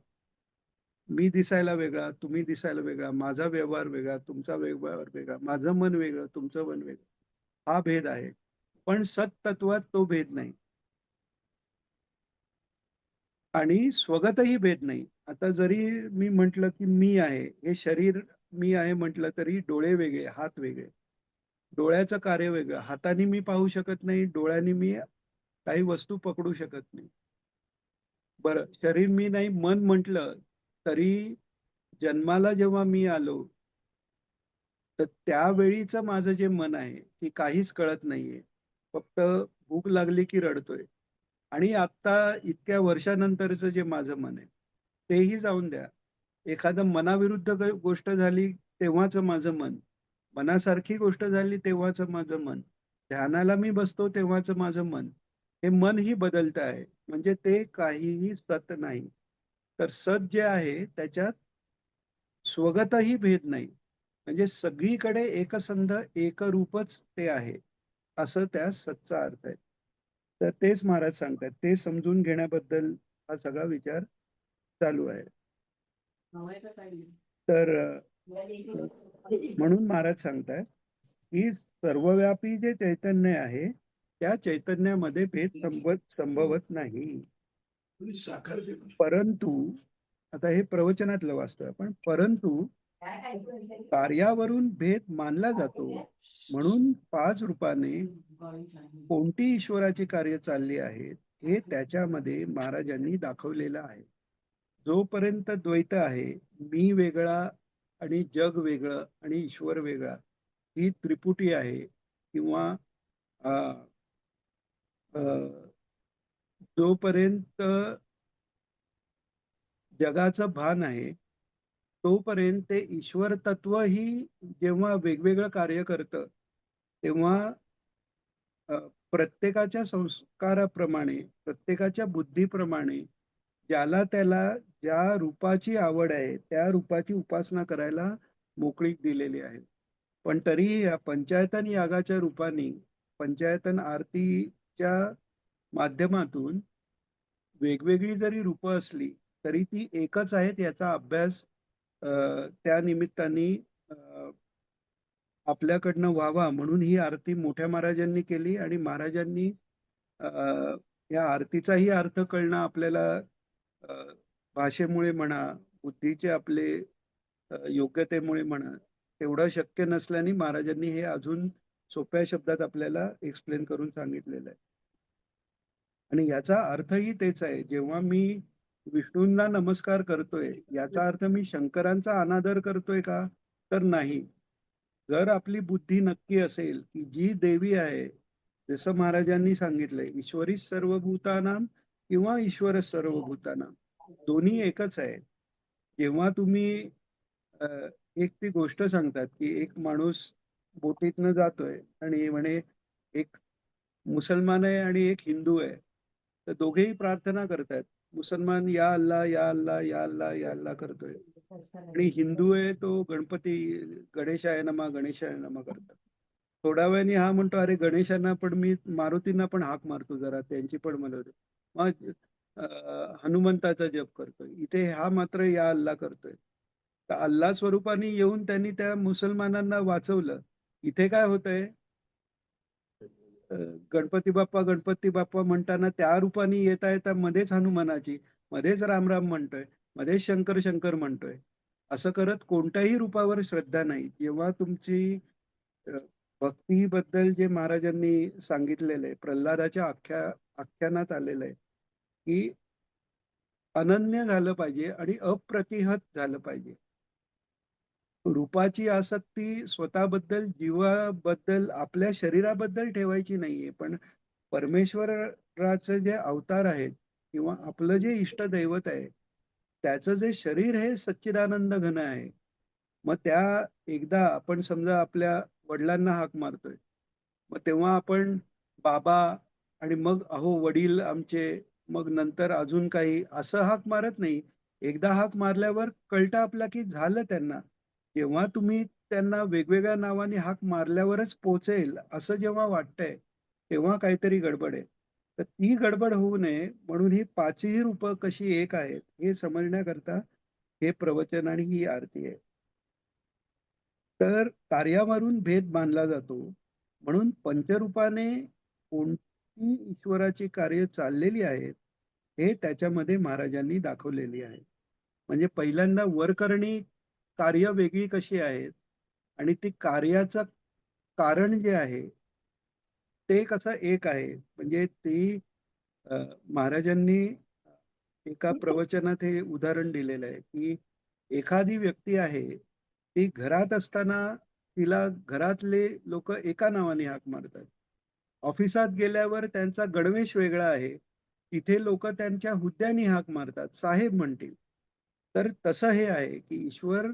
मी दिसायला वेगळा, तुम्ही दिसायला वेगळा, माझा व्यवहार वेगळा, तुमचा व्यवहार वेगळा, माझं मन वेगळं, तुमचं मन वेगळं, हा भेद आहे. पण सत्तत्वात तो भेद नाही आणि स्वगतही भेद नाही. आता जरी मी म्हटलं की मी आहे, हे शरीर मी आहे म्हटलं तरी डोळे वेगळे, हात वेगळे, डोळ्याचं कार्य वेगळं, हाताने मी पाहू शकत नाही, डोळ्यांनी मी काही वस्तू पकडू शकत नाही. बरं, शरीर मी नाही, मन म्हटलं तरी जन्माला जेव्हा मी आलो तर त्यावेळीचं माझं जे मन आहे ते काहीच कळत नाहीये, फक्त भूक लागली की रडतोय. आणि आता इतक्या वर्षानंतरचं जे माझं मन आहे तेही जाऊन द्या, एखादं मनाविरुद्ध गोष्ट झाली तेव्हाचं माझं मन, मनासारखी गोष्ट झाली तेव्हाचं माझं मन, ध्यानाला मी बसतो तेव्हाचं माझं मन, हे मन ही बदलत आहे. म्हणजे ते काहीही सत नाही. तर सत जे आहे त्याच्यात स्वगतही भेद नाही, म्हणजे सगळीकडे एकसंध एकरूपच ते आहे, असं त्या सतचा अर्थ आहे. तर तेच महाराज सांगतात, ते समजून घेण्याबद्दल हा सगळा विचार चालू आहे. तर म्हणून महाराज सांगतात की सर्वव्यापी जे चैतन्य आहे त्या चैतन्यामध्ये भेद संभवत नाही. साखर दे बरं. परंतु आता हे प्रवचनातलं वाचतोय आपण, परंतु कार्यावरून भेद मानला जातो, म्हणून 5 रूपाने कोणती ईश्वराची कार्य चालली आहेत हे त्याच्यामध्ये महाराजांनी दाखवलेलं आहे. जोपर्यंत द्वैत आहे, मी वेगळा आणि जग वेगळं आणि ईश्वर वेगळा, ही त्रिपुटी आहे, किंवा अ, अ, जोपर्यंत जगाचं भान आहे तोपर्यंत ते ईश्वर तत्व ही जेव्हा वेगवेगळं कार्य करतं तेव्हा प्रत्येकाच्या संस्काराप्रमाणे, प्रत्येकाच्या बुद्धीप्रमाणे ज्याला त्याला ज्या रूपाची आवड आहे त्या रूपाची उपासना करायला मोकळीक दिलेली आहे. पण तरीही या पंचायतन यागाच्या रूपाने, पंचायतन आरतीच्या माध्यमातून वेगवेगळी जरी रूपं असली तरी ती एकच आहेत याचा अभ्यास त्या निमित्ताने आपल्याकडनं व्हावा म्हणून ही आरती मोठ्या महाराजांनी केली. आणि महाराजांनी या आरतीचाही अर्थ कळणं आपल्याला अ, भाषेमुळे म्हणा, बुद्धीचे आपले योग्यतेमुळे म्हणा, तेवढं शक्य नसल्याने महाराजांनी हे अजून सोप्या शब्दात आपल्याला एक्सप्लेन करून सांगितलेलं आहे. आणि याचा अर्थही तेच आहे, जेव्हा मी विष्णूंना नमस्कार करतोय याचा अर्थ मी शंकरांचा अनादर करतोय का? तर नाही. जर आपली बुद्धी नक्की असेल की जी देवी आहे, जसं महाराजांनी सांगितलंय, ईश्वरी सर्वभूतानां किंवा ईश्वर सर्वभूतानां, दोन्ही एकच आहे. जेव्हा तुम्ही अ, एक ती गोष्ट सांगतात की एक माणूस बोटीतनं जातोय आणि म्हणे एक मुसलमान आहे आणि एक हिंदू आहे. तर दोघेही प्रार्थना करतात. मुसलमान या अल्लाह, या अल्लाह, या अल्लाह, या अल्लाह करतोय. आणि हिंदू आहे तो गणपती गणेशाय नमः, गणेशाय नमः करतात. थोड्या वेळाने हा म्हणतो, अरे गणेशांना पण मी मारुतींना पण हाक मारतो जरा, त्यांची पण मला दे. मग हनुमंताचा जप करतोय. इथे हा मात्र या अल्लाह करतोय. तर अल्लाह स्वरूपाने येऊन त्यांनी त्या मुसलमानांना वाचवलं. इथे काय होतंय, अ, गणपती बाप्पा म्हणताना त्या रूपाने येता येता मध्येच हनुमानाची, मध्येच राम म्हणतोय, मध्येच शंकर शंकर म्हणतोय. असं करत कोणत्याही रूपावर श्रद्धा नाही. जेव्हा तुमची अ, भक्तीबद्दल जे महाराजांनी सांगितलेलं आहे, प्रल्हादाच्या आख्यानात आलेलं आहे की अनन्य झालं पाहिजे आणि अप्रतिहत झालं पाहिजे. रूपाची आसक्ती स्वतःबद्दल, जीवाबद्दल, आपल्या शरीराबद्दल ठेवायची नाहीये, पण परमेश्वराचे जे अवतार आहेत किंवा आपलं जे इष्ट दैवत आहे, त्याचं जे शरीर हे सच्चिदानंद घन आहे. मग त्या एकदा आपण समजा आपल्या वडिलांना हाक मारतोय, मग तेव्हा आपण बाबा आणि मग अहो वडील आमचे, मग नंतर अजून काही असं हाक मारत नाही. एकदा हाक मारल्यावर कळतं आपला की झालं त्यांना. जेव्हा तुम्ही त्यांना वेगवेगळ्या नावाने हाक मारल्यावरच पोचेल असं जेव्हा वाटतंय, तेव्हा काहीतरी गडबड आहे. तर ती गडबड होऊ नये म्हणून ही पाचही रूपं कशी एक आहेत हे समजण्याकरता हे प्रवचन आणि ही आरती आहे. तर कार्यावरून भेद मानला जातो, म्हणून पंचरूपाने कोणती ईश्वराची कार्य चाललेली आहेत हे त्याच्यामध्ये महाराजांनी दाखवलेली आहे. म्हणजे पहिल्यांदा वरकरणी कार्य वेगळी कशी आहेत आणि ती कार्याचं कारण जे आहे ते कसं एक आहे. म्हणजे ती अ, महाराजांनी एका प्रवचनात हे उदाहरण दिलेलं आहे की एखादी व्यक्ती आहे, ती घरात असताना तिला घरातले लोक एका नावाने हाक मारतात. ऑफिसात गेल्यावर त्यांचा गणवेश वेगळा आहे, तिथे लोक त्यांच्या हुद्द्याने हाक मारतात, साहेब म्हणतील. तर तसं हे आहे की ईश्वर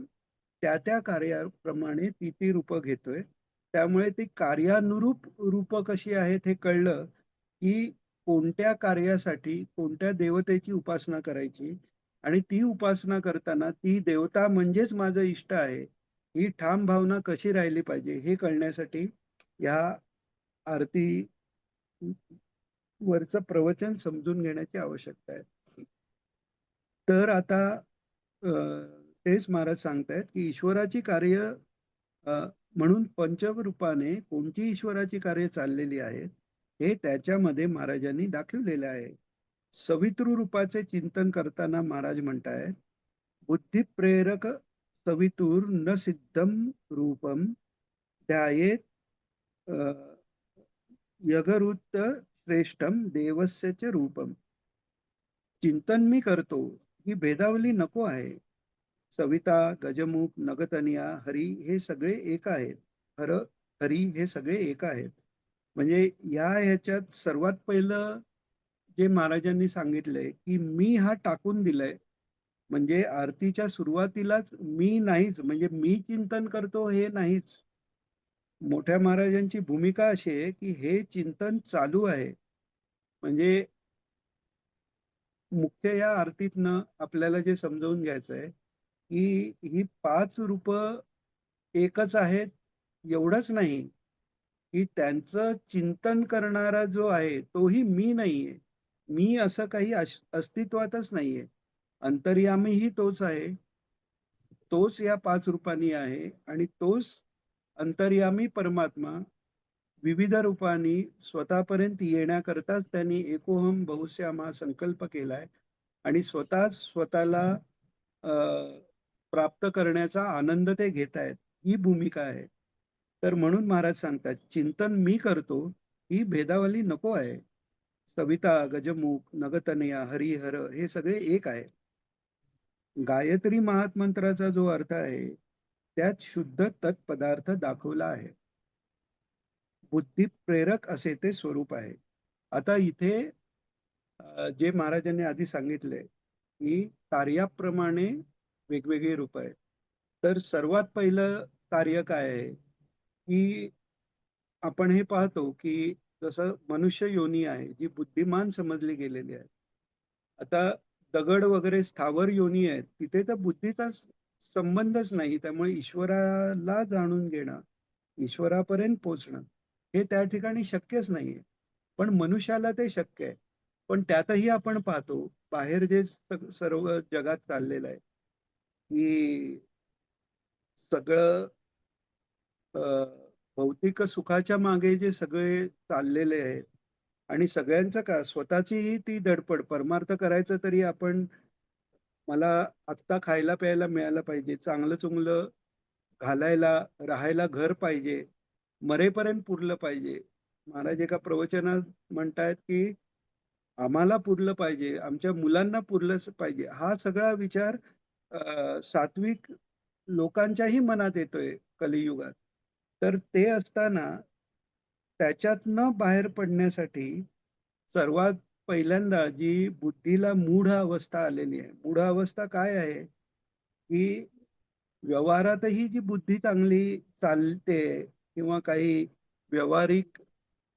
त्या त्या कार्याप्रमाणे ती ती रूपं घेतोय. त्यामुळे ती कार्यानुरूप रूपं कशी आहेत हे कळलं की कोणत्या कार्यासाठी कोणत्या देवतेची उपासना करायची आणि ती उपासना करताना ती देवता म्हणजेच माझं इष्ट आहे, ही ठाम भावना कशी राहिली पाहिजे हे कळण्यासाठी या आरती वरचं प्रवचन समजून घेण्याची आवश्यकता आहे. तर आता अ, तेच महाराज सांगतायत की ईश्वराची कार्य अ, म्हणून पंचरूपाने कोणती ईश्वराची कार्य चाललेली आहेत हे त्याच्यामध्ये महाराजांनी दाखवलेले आहे. सवितृ रूपाचे चिंतन करताना महाराज म्हणतायत, बुद्धी प्रेरक सवितुर न सिद्धम रूपम ध्यायेत यगरुत श्रेष्ठम देवस्य च रूपम. चिंतन मी करतो ही भेदावली नको आहे. सविता, गजमुख, नगतनिया, हरी हे सगळे एक आहेत. हर, हरी हे सगळे एक आहेत. म्हणजे या ह्याच्यात सर्वात पहिलं जे महाराजांनी सांगितलंय की मी हा टाकून दिलाय. म्हणजे आरतीच्या सुरुवातीलाच मी नाहीच, म्हणजे मी चिंतन करतो हे नाहीच. मोठ्या महाराजांची भूमिका अशी आहे की हे चिंतन चालू आहे. म्हणजे मुख्य या आरतीतनं आपल्याला जे समजावून घ्यायचं आहे की ही 5 रूपं एकच आहेत एवढंच नाही, की त्यांचं चिंतन करणारा जो आहे तोही मी नाहीये. मी असं काही अस्तित्वातच नाहीये. अंतर्यामीही तोच आहे. तोच या 5 रूपांनी आहे आणि तोच अंतर्यामी परमात्मा विविध रूपांनी स्वतःपर्यंत येण्याकरताच त्यांनी एकोहम बहुश्याम हा संकल्प केलाय आणि स्वतःच स्वतःला प्राप्त करण्याचा आनंद ते घेत आहेत. ही भूमिका आहे. तर म्हणून महाराज सांगतात चिंतन मी करतो ही भेदावली नको आहे. सविता, गजमुख, नगतनया, हरिहर हे सगळे एक आहे. गायत्री महामंत्राचा जो अर्थ आहे त्यात शुद्ध तत्पदार्थ दाखवला आहे. बुद्धी प्रेरक असे ते स्वरूप आहे. आता इथे जे महाराजांनी आधी सांगितले की कार्याप्रमाणे वेगवेगळी रूप आहे. तर सर्वात पहिलं कार्य काय आहे की आपण हे पाहतो की जसं मनुष्य योनी आहे जी बुद्धिमान समजली गेलेली आहे. आता दगड वगैरे स्थावर योनी आहेत तिथे तर बुद्धीचा संबंधच नाही. त्यामुळे ईश्वराला जाणून घेणं, ईश्वरापर्यंत पोहोचणं हे त्या ठिकाणी शक्यच नाहीये. पण मनुष्याला ते शक्य आहे. पण त्यातही आपण पाहतो बाहेर जे सर्व जगात चाललेलं आहे की सगळं अ, भौतिक सुखाच्या मागे जे सगळे चाललेले आहेत आणि सगळ्यांचं का स्वतःचीही ती धडपड परमार्थ करायचं तरी आपण मला आत्ता खायला प्यायला मिळालं पाहिजे, चांगलं चुंगलं घालायला राहायला घर पाहिजे, मरेपर्यंत पुरलं पाहिजे. महाराज एका प्रवचनात म्हणतायत की आम्हाला पुरलं पाहिजे, आमच्या मुलांना पुरलंच पाहिजे. हा सगळा विचार सात्विक लोकांच्याही मनात येतोय कलियुगात. तर ते असताना त्याच्यातनं बाहेर पडण्यासाठी सर्वात पहिल्यांदा जी बुद्धीला मूढ अवस्था आलेली आहे. मूढ अवस्था काय आहे की व्यवहारातही जी बुद्धी चांगली चालते किंवा काही व्यवहारिक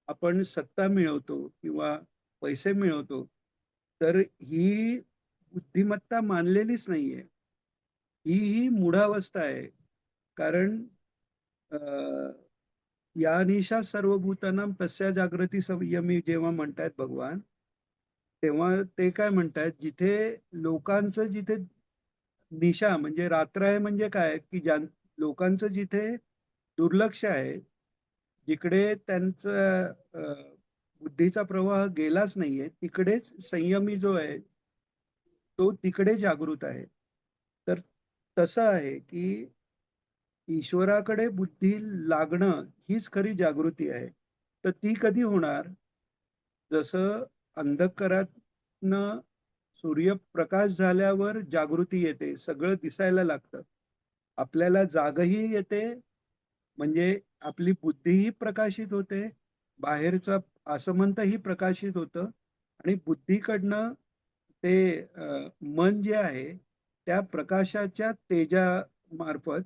आपण सत्ता मिळवतो किंवा पैसे मिळवतो, तर ही बुद्धिमत्ता मानलेलीच नाहीये. ही मूढावस्था आहे. कारण या निशा सर्वभूतानां तस्या जागृती संयमी जेव्हा म्हणतायत भगवान, तेव्हा ते काय म्हणतायत, जिथे लोकांचं जिथे निशा म्हणजे रात्र आहे म्हणजे काय की लोकांचं जिथे दुर्लक्ष आहे, जिकडे त्यांचं बुद्धीचा प्रवाह गेलाच नाहीये, तिकडेच संयमी जो आहे तो तिकडे जागृत आहे. तर तसं आहे की ईश्वराकडे बुद्धी लागणं हीच खरी जागृती आहे. तर ती कधी होणार? जसं अंधकारातनं सूर्यप्रकाश झाल्यावर जागृती येते, सगळं दिसायला लागतं. आपल्याला जागही येते, म्हणजे आपली बुद्धीही प्रकाशित होते, बाहेरचं आसमंतही प्रकाशित होतं आणि बुद्धीकडनं ते मन जे आहे त्या प्रकाशाच्या तेजामार्फत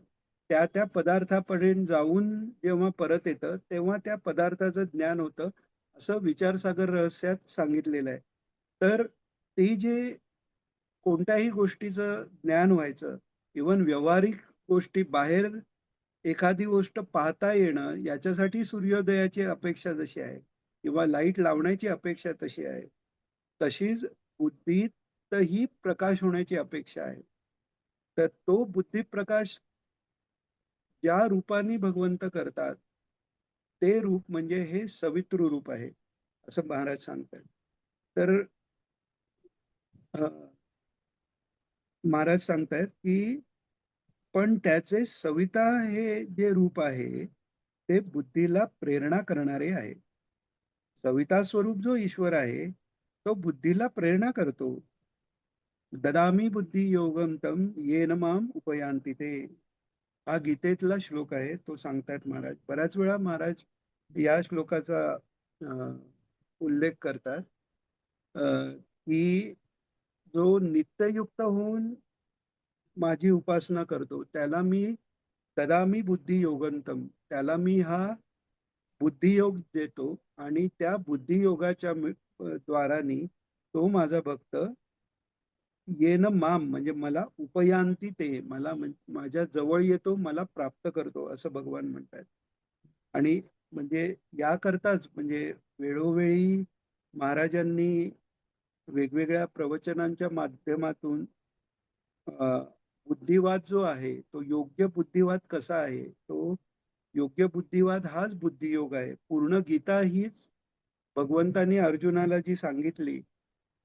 त्या त्या पदार्थापर्यंत जाऊन जेव्हा परत येतं तेव्हा त्या पदार्थाचं ज्ञान होतं, असं विचारसागर रहस्यात सांगितलेलं आहे. तर ती जे कोणत्याही गोष्टीचं ज्ञान व्हायचं, इव्हन व्यावहारिक गोष्टी बाहेर एखादी गोष्ट पाहता येणं याच्यासाठी सूर्योदयाची अपेक्षा जशी आहे किंवा लाईट लावण्याची अपेक्षा तशी आहे, तशीच बुद्धीतही प्रकाश होण्याची अपेक्षा आहे. तर तो बुद्धिप्रकाश ज्या रूपाने भगवंत करतात ते रूप म्हणजे हे सवितृ रूप आहे असं महाराज सांगतात. तर महाराज सांगतायत की पण त्याचे सविता हे जे रूप आहे ते बुद्धीला प्रेरणा करणारे आहे. सविता स्वरूप जो ईश्वर आहे तो बुद्धीला प्रेरणा करतो. ददामी बुद्धी योगम तम येन माम उपयांती ते. हा गीतेतला श्लोक आहे, तो सांगतायत महाराज. बऱ्याच वेळा महाराज या श्लोकाचा उल्लेख करतात की जो नित्ययुक्त होऊन माझी उपासना करतो त्याला मी तदामी बुद्धी योगंतम, त्याला मी हा बुद्धियोग देतो आणि त्या बुद्धियोगाच्या द्वारानी तो माझा भक्त येन माम म्हणजे मला उपयांती ते, मला माझ्या जवळ येतो, मला प्राप्त करतो असं भगवान म्हणतात. आणि म्हणजे याकरताच म्हणजे वेळोवेळी महाराजांनी वेगवेगळ्या प्रवचनांच्या माध्यमातून बुद्धिवाद जो आहे तो योग्य बुद्धिवाद कसा आहे, तो योग्य बुद्धिवाद हाच बुद्धियोग आहे. पूर्ण गीता हीच भगवंतांनी अर्जुनाला जी सांगितली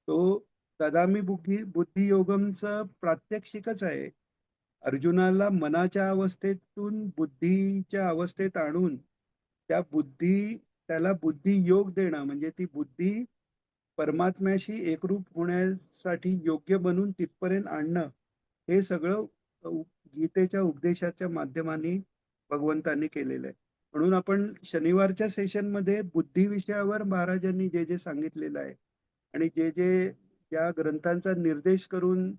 तो तदामी बुद्धियोगमचं प्रात्यक्षिकच आहे. अर्जुनाला मनाच्या अवस्थेतून बुद्धीच्या अवस्थेत आणून त्याला बुद्धियोग देणं म्हणजे ती बुद्धी परमात्म्याशी एकरूप होण्यासाठी योग्य बनून तिथपर्यंत आणणं, हे सगळं गीतेच्या उपदेशाच्या माध्यमाने भगवंतांनी केलेलं आहे. म्हणून आपण शनिवारच्या सेशनमध्ये बुद्धी विषयावर महाराजांनी जे जे सांगितलेलं आहे आणि जे जे या ग्रंथांचा निर्देश करून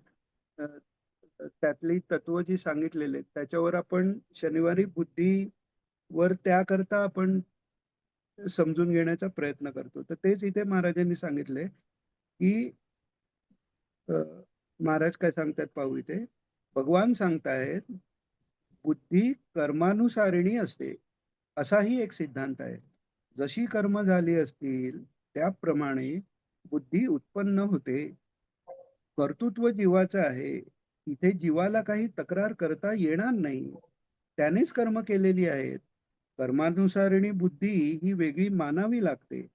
त्यातली तत्व जी सांगितलेली आहेत त्याच्यावर आपण शनिवारी बुद्धीवर त्याकरता आपण समजून घेण्याचा प्रयत्न करतो. तर तेच इथे महाराजांनी सांगितले की महाराज काय सांगतात पाहू इथे. भगवान सांगतायत बुद्धी कर्मानुसारिणी असते असाही एक सिद्धांत आहे. जशी कर्म झाली असतील त्याप्रमाणे बुद्धी उत्पन्न होते. कर्तृत्व जीवाचं आहे. इथे जीवाला काही तक्रार करता येणार नाही. त्यानेच कर्म केलेली आहेत. कर्मानुसारिणी बुद्धी ही वेगळी मानावी लागते.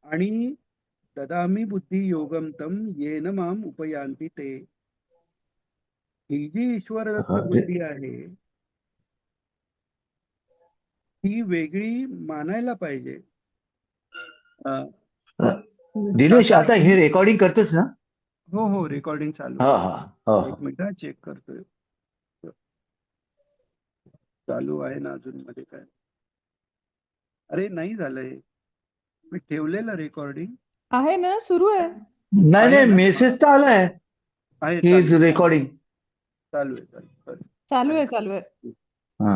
आणि ददामी बुद्धी योगम तम येन माम उपयांती ते. ही जी ईश्वरदत्त बुद्धी आहे ती वेगळी मानायला पाहिजे. दिनेश, आता हे रेकॉर्डिंग करतोस ना? हो हो, रेकॉर्डिंग चालू हा आहे. हा हा. एक मिनिट चेक करतोय. चालू आहे ना अजून मध्ये काय? अरे नाही झालंय, मी ठेवलेलं रेकॉर्डिंग आहे ना, सुरू आहे. नाही आहे नाही, ना? मेसेज तर आलाय. आहे, ही इज रेकॉर्डिंग. चालू आहे चालू आहे. चालू आहे चालू आहे. हा.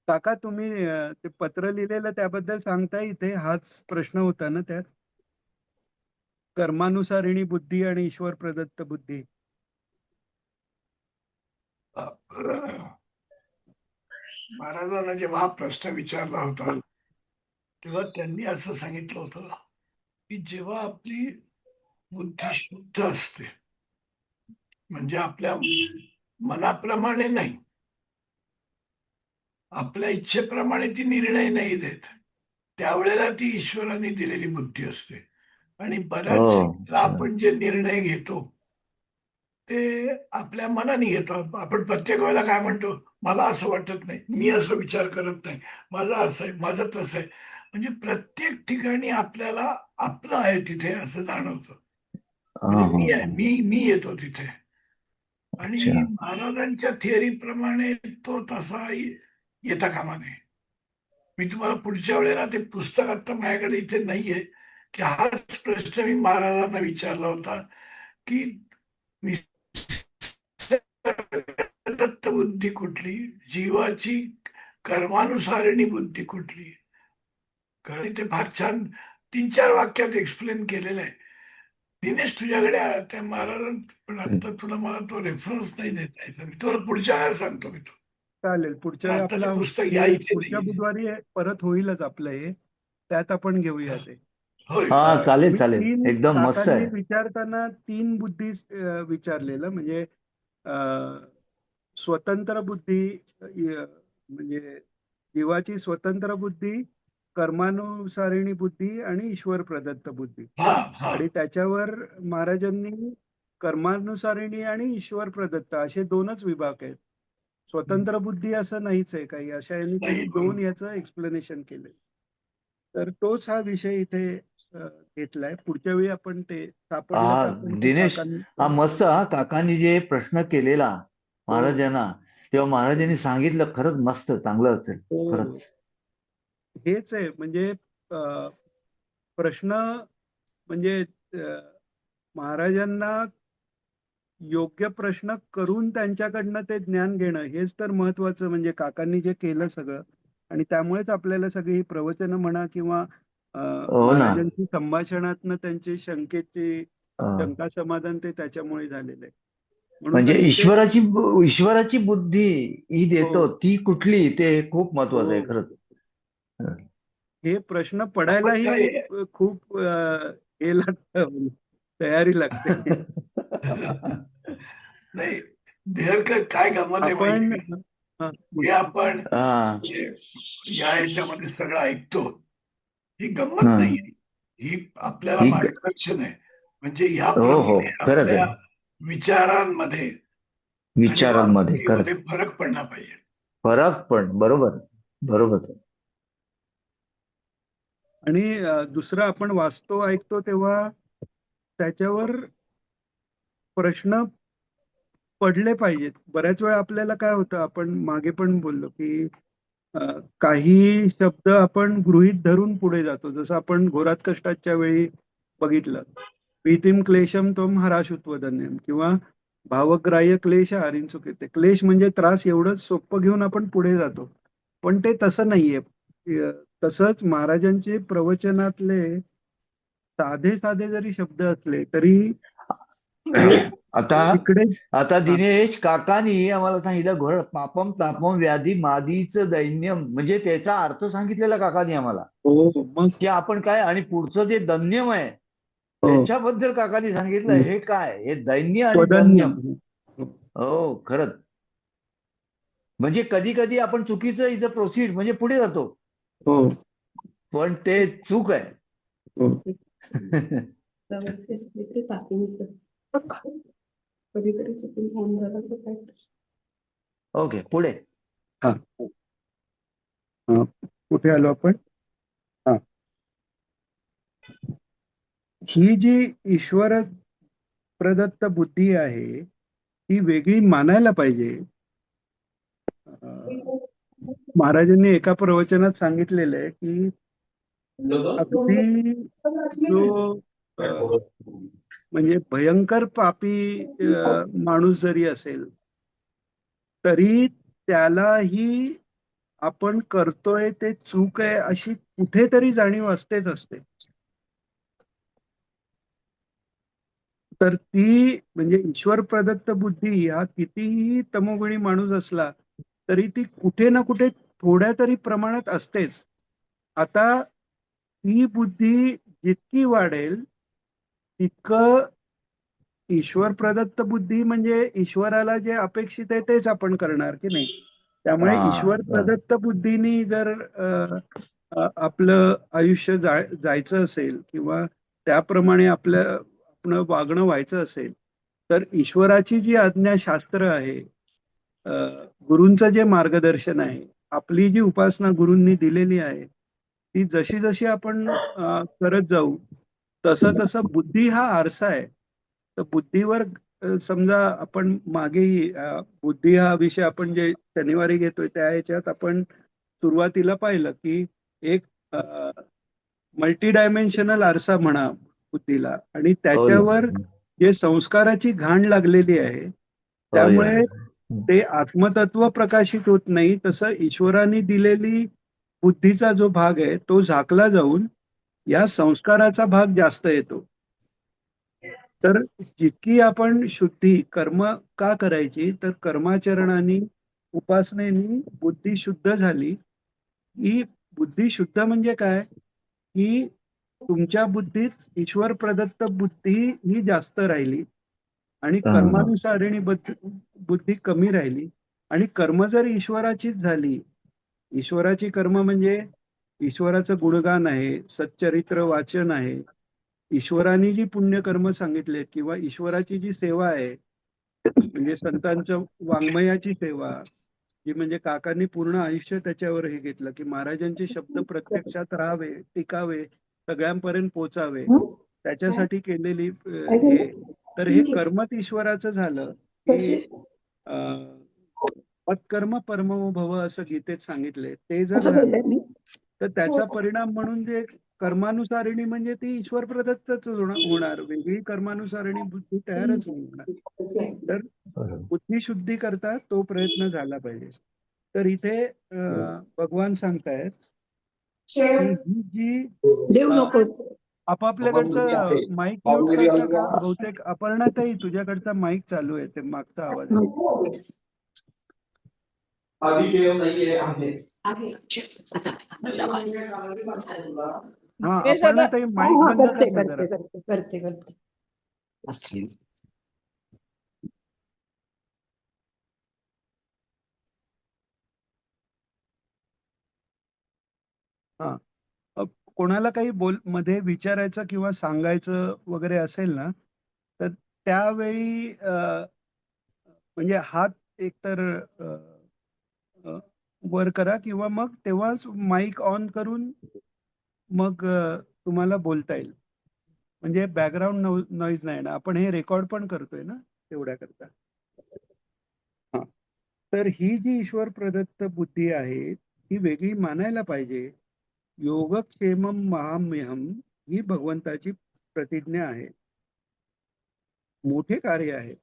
काका तुम्ही ते पत्र लिहिलेलं त्याबद्दल सांगताय. इथे हाच प्रश्न होता ना त्यात, कर्मानुसारिणी बुद्धी आणि ईश्वर प्रदत्त बुद्धी. महाराजांना जेव्हा हा प्रश्न विचारला होता तेव्हा त्यांनी असं सांगितलं होतं की जेव्हा आपली बुद्धी शुद्ध असते, म्हणजे आपल्या मनाप्रमाणे नाही, आपल्या इच्छेप्रमाणे ती निर्णय नाही देत, त्यावेळेला ती ईश्वराने दिलेली बुद्धी असते. आणि बऱ्याच वेळेला आपण जे निर्णय घेतो ते आपल्या मनाने घेतो. आपण प्रत्येक वेळेला काय म्हणतो, मला असं वाटत नाही, मी असं विचार करत नाही, माझं असं आहे, माझं तसं आहे. म्हणजे प्रत्येक ठिकाणी आपल्याला आपलं आहे तिथे असं जाणवतं. म्हणजे मी आहे, मी येतो तिथे. आणि महाराजांच्या थिअरीप्रमाणे तो तसा येता कामा नये. मी तुम्हाला पुढच्या वेळेला ते पुस्तक आता माझ्याकडे इथे नाहीये, की हाच प्रश्न मी महाराजांना विचारला होता की दत्त बुद्धी कुठली, जीवाची कर्मानुसारिणी बुद्धी कुठली. कारण ते फार छान 3-4 वाक्यात एक्सप्लेन केलेलं आहे. दिनेश, तुझ्याकडे त्या महाराजांत, पण आता तुला मला तो रेफरन्स नाही देता यायचा. मी तुला पुढच्या वेळेला सांगतो. मी तो चालेल. पुढच्या वेळी आपला पुस्तक या इथे पुढच्या बुधवारी परत होईलच आपलं हे, त्यात आपण घेऊया ते. हा चालेल चालेल, एकदम मस्त आहे. विचारताना 3 बुद्धी विचारलेलं, म्हणजे स्वतंत्र बुद्धी, म्हणजे जीवाची स्वतंत्र बुद्धी, कर्मानुसारिणी बुद्धी आणि ईश्वर प्रदत्त बुद्धी. आणि त्याच्यावर महाराजांनी कर्मानुसारिणी आणि ईश्वर प्रदत्त असे 2च विभाग आहेत. स्वतंत्र बुद्धी असं नाहीच आहे काही, अशा यांनी त्यांनी 2 याचं एक्सप्लेनेशन केलंय. तर तोच हा विषय इथे घेतलाय. पुढच्या वेळी आपण ते सापडलं. दिनेश, हा मस्त. काकांनी जे प्रश्न केलेला महाराजांना, तेव्हा महाराजांनी सांगितलं, खरंच मस्त, चांगलं असेल खरंच. हेच आहे, म्हणजे प्रश्न म्हणजे महाराजांना योग्य प्रश्न करून त्यांच्याकडनं ते ज्ञान घेणं, हेच तर महत्वाचं. म्हणजे काकांनी जे केलं सगळं, आणि त्यामुळेच आपल्याला सगळी ही प्रवचनं म्हणा किंवा महाराजांची संभाषणातनं त्यांची शंका समाधान ते त्याच्यामुळे झालेलं आहे. म्हणजे ईश्वराची बुद्धी ही देतो, ती कुठली, ते खूप महत्वाचं आहे खरंच. हे प्रश्न पडायलाही खूप हे लागतं, तयारी लागते. नाही, देहरकर काय गमत आहे माहिती का? हे आपण या ह्याच्यामध्ये सगळं ऐकतो, ही गंमत नाही, ही आपल्याला मार्गदर्शन आहे. म्हणजे ह्या आपल्या विचारांमध्ये फरक पडला पाहिजे. बरोबर. आणि दुसरं आपण वाचतो ऐकतो तेव्हा त्याच्यावर प्रश्न पडले पाहिजेत. बऱ्याच वेळा आपल्याला काय होतं, आपण मागे पण बोललो की अ, काही शब्द आपण गृहीत धरून पुढे जातो. जसं आपण घोरात कष्टाच्या वेळी बघितलं, प्रीतिम क्लेशम त्वम हराशुत्वदन्यम, किंवा भावग्राह्य क्लेश हरीन सुखिते. क्लेश म्हणजे त्रास, एवढंच सोपं घेऊन आपण पुढे जातो, पण ते तसं नाहीये. तसंच महाराजांचे प्रवचनातले साधे साधे जरी शब्द असले तरी ते आता तिकडे. आता हा, दिनेश काकांनी आम्हाला सांगितलं घोर पापम तापम व्याधी मादीचं दैन्यम, म्हणजे त्याचा अर्थ सांगितलेला काकांनी आम्हाला, हो मग. की आपण काय, आणि पुढचं जे दन्यम आहे हो, त्याच्याबद्दल काकांनी सांगितलं. हे काय, हे दैन्य आणि त्वदन्यम. दन्यम. हो खरंच. म्हणजे कधी कधी आपण चुकीचं इथं प्रोसीड म्हणजे पुढे जातो, हो, पण ते चूक आहे. हो. ओके, पुढे. हा, हा. कुठे आलो आपण? हा, ही जी ईश्वर प्रदत्त बुद्धी आहे ती वेगळी मानायला पाहिजे. महाराजांनी एका प्रवचनात सांगितलेलं आहे की अगदी जो म्हणजे भयंकर पापी माणूस जरी असेल तरी त्यालाही आपण करतोय ते चूक आहे अशी कुठेतरी जाणीव असतेच असते. तर ती म्हणजे ईश्वर प्रदत्त बुद्धी हा कितीही तमोगुणी माणूस असला तरी ती कुठे ना कुठे थोड्या तरी प्रमाणात असतेच. आता ती बुद्धी जितकी वाढेल तितकं ईश्वर प्रदत्त बुद्धी म्हणजे ईश्वराला जे अपेक्षित आहे तेच आपण करणार की नाही. त्यामुळे ईश्वर हा, प्रदत्त बुद्धीनी जर आपलं आयुष्य जायचं असेल किंवा त्याप्रमाणे आपण वागणं व्हायचं असेल तर ईश्वराची जी आज्ञाशास्त्र आहे, अ, गुरूंचं जे मार्गदर्शन आहे, आपली जी उपासना गुरूंनी दिलेली आहे ती जशी जशी आपण करत जाऊ तसं तसं बुद्धी हा आरसा आहे. तर बुद्धीवर समजा आपण मागेही बुद्धी हा विषय आपण जे शनिवारी घेतोय त्या ह्याच्यात आपण सुरुवातीला पाहिलं की एक मल्टी डायमेन्शनल आरसा म्हणा बुद्धीला, आणि होय त्याच्यावर जे संस्काराची घाण लागलेली आहे होय. त्यामुळे ते आत्मतत्व प्रकाशित होत नाही. तसं ईश्वराने दिलेली बुद्धीचा जो भाग आहे तो झाकला जाऊन या संस्काराचा भाग जास्त येतो. तर जितकी आपण शुद्धी कर्म का करायची, तर कर्माचरणाने उपासनेनी बुद्धी शुद्ध झाली. ही बुद्धी शुद्ध म्हणजे काय की तुमच्या बुद्धीत ईश्वर प्रदत्त बुद्धी ही जास्त राहिली आणि हा, कर्मानुसारिणी बुद्धी कमी राहिली. आणि कर्म जर ईश्वराचीच झाली, ईश्वराची कर्म म्हणजे ईश्वराचं गुणगान आहे, सच्चरित्र वाचन आहे, ईश्वराने जी पुण्यकर्म सांगितले किंवा ईश्वराची जी सेवा आहे म्हणजे संतांच्या वाङ्मयाची सेवा, जी म्हणजे काकांनी पूर्ण आयुष्य त्याच्यावर हे घेतलं की महाराजांचे शब्द प्रत्यक्षात राहावे, टिकावे, सगळ्यांपर्यंत पोचावे, त्याच्यासाठी केलेली हे. तर हे कर्मच ईश्वराचं झालं की मत्कर्म परमो भव असं गीतेत सांगितले. ते जर झालं तर त्याचा परिणाम म्हणून जे कर्मानुसारिणी म्हणजे ती ईश्वर प्रदत्तच होणार, वेगळी कर्मानुसारिणी बुद्धी तयारच नाही होणार. तर बुद्धी शुद्धी करता तो प्रयत्न झाला पाहिजे. तर इथे भगवान सांगतायत की ही जी देऊ नको. आपापल्याकडचं माईक म्यूट करता का? बहुतेक अपर्णाताई तुझ्याकडचा माईक चालू आहे, ते मागचा आवाज येतो. हा, दिनेश दादा, अपर्णाताई माईक बंद कर ना जरा. करते. हा, कोणाला काही मध्ये विचारायचं किंवा सांगायचं वगैरे असेल ना तर त्यावेळी म्हणजे हात एकतर वर करा किंवा मग तेव्हाच माईक ऑन करून मग तुम्हाला बोलता येईल. म्हणजे बॅकग्राऊंड नॉईज नाही ना. आपण हे रेकॉर्ड पण करतोय ना तेवढ्या करता. हा, तर ही जी ईश्वर प्रदत्त बुद्धी आहे ती वेगळी मानायला पाहिजे. योगक्षेमम महाम्यहम ही भगवंताची प्रतिज्ञा आहे, मोठे कार्य आहे.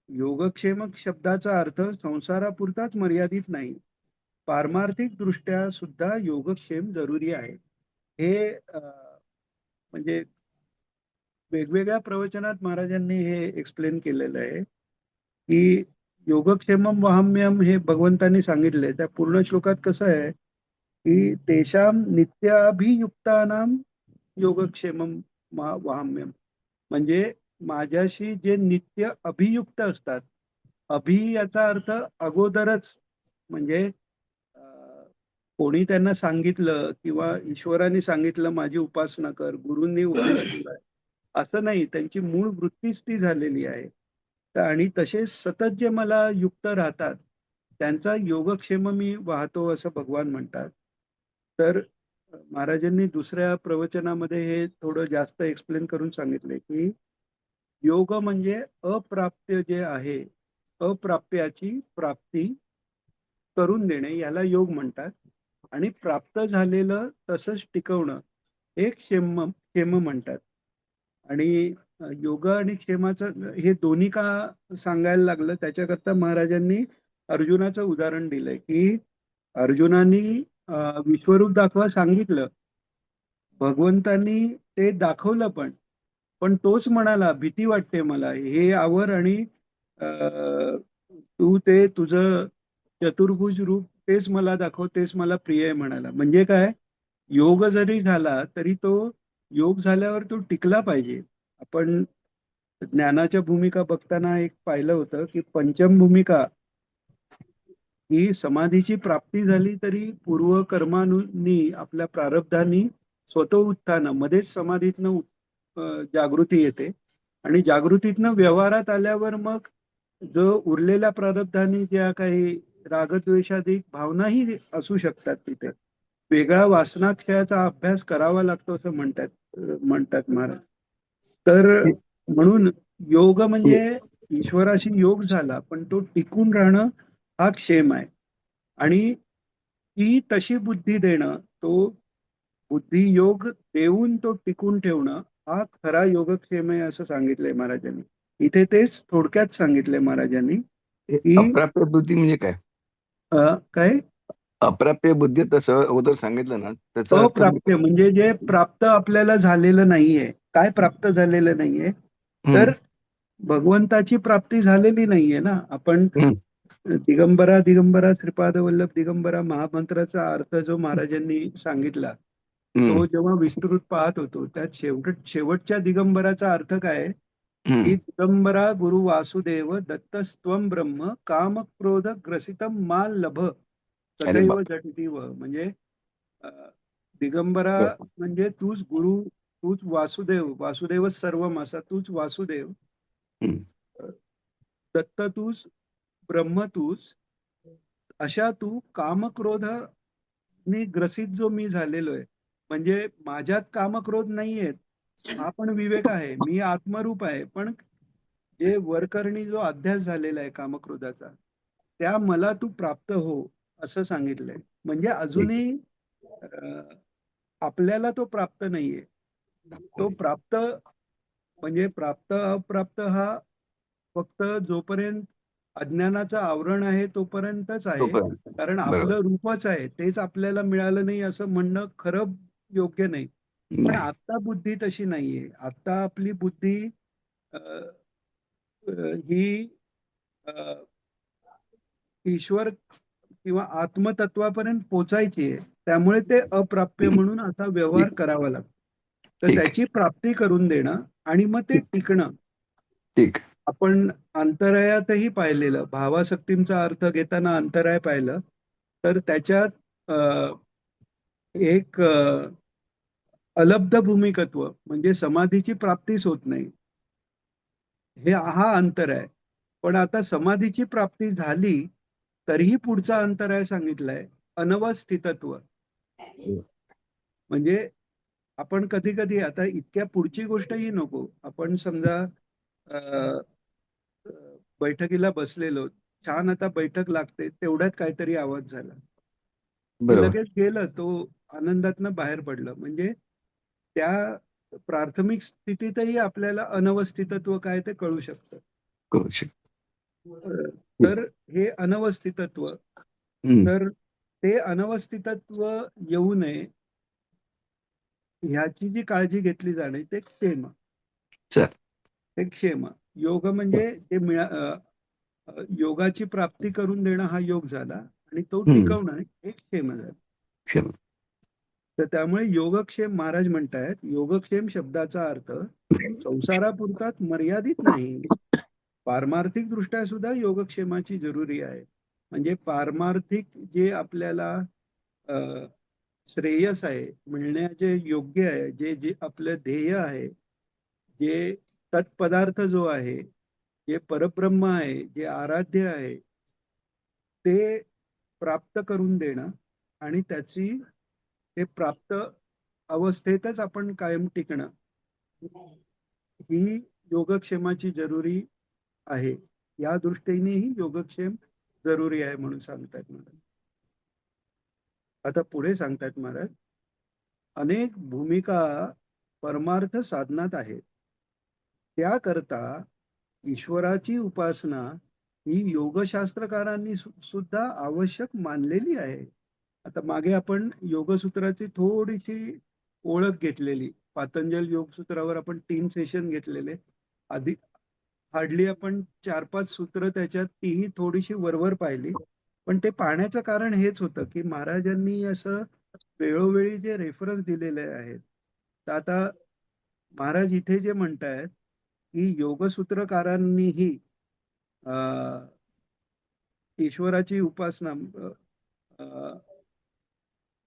योगक्षेम शब्दाचा अर्थ संसारापुरताच मर्यादित नाही, पारमार्थिक दृष्ट्या सुद्धा योगक्षेम जरुरी आहे. हे म्हणजे वेगवेगळ्या प्रवचनात महाराजांनी हे एक्सप्लेन केलेलं आहे की योगक्षेमम वहाम्यम हे भगवंतांनी सांगितलंय. त्या पूर्ण श्लोकात कसं आहे की तेषाम नित्याभियुक्तानां योगक्षेमम वहाम्यम, म्हणजे माझ्याशी जे नित्य अभियुक्त असतात. अभि याचा अर्थ अगोदरच, म्हणजे कोणी त्यांना सांगितलं किंवा ईश्वराने सांगितलं माझी उपासना कर, गुरूंनी उपदेश केलाय असं नाही, त्यांची मूळ वृत्तीच ती झालेली आहे. आणि तसे सतत जे मला युक्त राहतात त्यांचा योगक्षेम मी वाहतो असं भगवान म्हणतात. तर महाराजांनी दुसऱ्या प्रवचनामध्ये हे थोडं जास्त एक्सप्लेन करून सांगितले की योग म्हणजे अप्राप्य जे आहे, अप्राप्याची प्राप्ती करून देणे याला योग म्हणतात. आणि प्राप्त झालेलं तसंच टिकवणं हे क्षेम म्हणतात. आणि योग आणि क्षेमाचं हे दोन्ही का सांगायला लागलं त्याच्याकरता महाराजांनी अर्जुनाचं उदाहरण दिलंय की अर्जुनानी विश्वरूप दाखवा सांगितलं, भगवंतांनी ते दाखवलं पण तोच म्हणाला भीती वाटते मला, हे आवर आणि तू ते तुझं चतुर्भुज रूप तेच मला दाखव, तेच मला प्रिय आहे म्हणाला. म्हणजे काय, योग जरी झाला तरी तो योग झाल्यावर तो टिकला पाहिजे. आपण ज्ञानाच्या भूमिका बघताना एक पाहिलं होतं की पंचम भूमिका ही समाधीची प्राप्ती झाली तरी पूर्व कर्मानी आपल्या प्रारब्धानी स्वतः उत्थान मध्येच समाधीतनं जागृती येते आणि जागृतीतनं व्यवहारात आल्यावर मग जो उरलेल्या प्रारब्धानी ज्या काही रागद्वेषाधिक भावनाही असू शकतात तिथे वेगळा वासनाक्षयाचा अभ्यास करावा लागतो असं म्हणतात महाराज. तर म्हणून योग म्हणजे ईश्वराशी योग झाला पण तो टिकून राहणं हा क्षेम आहे. आणि ती तशी बुद्धी देणं, तो बुद्धी योग देऊन तो टिकून ठेवणं हा खरा योगक्षेम आहे असं सांगितलंय महाराजांनी. इथे तेच थोडक्यात सांगितलंय महाराजांनी की अप्राप्य बुद्धी म्हणजे काय? काय अप्राप्य बुद्धी तसं अगोदर सांगितलं ना, त्याचा अर्थ अप्राप्य म्हणजे जे प्राप्त आपल्याला झालेलं नाहीये. काय प्राप्त झालेलं नाहीये, तर भगवंताची प्राप्ती झालेली नाहीये ना. आपण दिगंबरा दिगंबरा श्रीपाद वल्लभ दिगंबरा महामंत्राचा अर्थ जो महाराजांनी सांगितला तो जेव्हा विस्तृत पाहत होतो त्यात शेवटच्या दिगंबराचा अर्थ काय की दिगंबरा गुरु वासुदेव दत्तस्त्वं ब्रह्म काम क्रोध ग्रसितम मा लभ तथैव झटितीव. म्हणजे दिगंबरा म्हणजे तूच गुरु, तूच वासुदेव, वासुदेव सर्वम असा तूच वासुदेव, दत्त तूच, ब्रह्म तूच, अशा तू कामक्रोध नि ग्रसित जो मी झालेलो आहे, म्हणजे माझ्यात कामक्रोध नाहीयेत हा पण विवेक आहे, मी आत्मरूप आहे, पण जे वरकरणी जो अध्यास झालेला आहे कामक्रोधाचा त्या मला तू प्राप्त हो असं सांगितलंय. म्हणजे अजूनही आपल्याला तो प्राप्त नाहीये. तो प्राप्त म्हणजे प्राप्त अप्राप्त हा फक्त जोपर्यंत अज्ञानाचं आवरण आहे तोपर्यंतच आहे, कारण आपलं रूपच आहे तेच आपल्याला मिळालं नाही असं म्हणणं खरं योग्य नाही. पण आता बुद्धी तशी नाहीये. आता आपली बुद्धी ही ईश्वर किंवा आत्मतत्वापर्यंत पोचायची आहे, त्यामुळे ते अप्राप्य म्हणून असा व्यवहार करावा लागतो. तर त्याची प्राप्ती करून देणं आणि मग ते टिकणं. आपण अंतरायातही पाहिलेलं, भावासक्तींचा अर्थ घेताना अंतराय पाहिलं तर त्याच्यात एक अलब्ध भूमिकत्व म्हणजे समाधीची प्राप्तीच होत नाही, हे हा अंतर आहे. पण आता समाधीची प्राप्ती झाली तरीही पुढचा अंतराय सांगितलाय अनवस्थितत्व. म्हणजे आपण कधी कधी आता इतक्या पुढची गोष्टही नको, आपण समजा अ, बैठकीला बसलेलो, छान आता बैठक लागते, तेवढ्यात काहीतरी आवाज झाला की बरोबर. लगेच गेलं, तो आनंदातनं बाहेर पडलं. म्हणजे त्या प्राथमिक स्थितीतही आपल्याला अनवस्थितत्व काय ते कळू शकतं. करू शकतो. तर हे अनवस्थितत्व, हम्म. तर ते अनवस्थितत्व येऊ नये ह्याची जी काळजी घेतली जाणे ते क्षेम. चल. ते क्षेम योग म्हणजे ते योगाची प्राप्ती करून देणं हा योग झाला, आणि तो हम्म. टिकवणं हे क्षेम झालं. क्षम. तर त्यामुळे योगक्षेम महाराज म्हणतायत, योगक्षेम शब्दाचा अर्थ संसारापुरताच मर्यादित नाही, पारमार्थिक दृष्ट्या सुद्धा योगक्षेमाची जरुरी आहे. म्हणजे पारमार्थिक जे आपल्याला अ, श्रेयस आहे, मिळण्याचे योग्य आहे, जे जे आपलं ध्येय आहे, जे तत्पदार्थ जो आहे, जे परब्रह्म आहे, जे आराध्य आहे, ते प्राप्त करून देणं, आणि त्याची ते प्राप्त अवस्थेतच आपण कायम टिकणं, ही योगक्षेमाची जरुरी आहे. या दृष्टीनेही योगक्षेम जरुरी आहे म्हणून सांगतायत महाराज. आता पुढे सांगतायत महाराज, अनेक भूमिका परमार्थ साधनात आहेत. त्याकरता ईश्वराची उपासना ही योगशास्त्रकारांनी सुद्धा आवश्यक मानलेली आहे. आता मागे आपण योगसूत्राची थोडीशी ओळख घेतलेली, पातंजल योगसूत्रावर आपण 3 सेशन घेतलेले. आधी हार्डली आपण 4-5 सूत्र त्याच्यात तीही थोडीशी वरवर पाहिली. पण ते पाहण्याचं कारण हेच होतं की महाराजांनी असं वेळोवेळी जे रेफरन्स दिलेले आहेत. तर आता महाराज इथे जे म्हणतायत की योगसूत्रकारांनीही ईश्वराची उपासना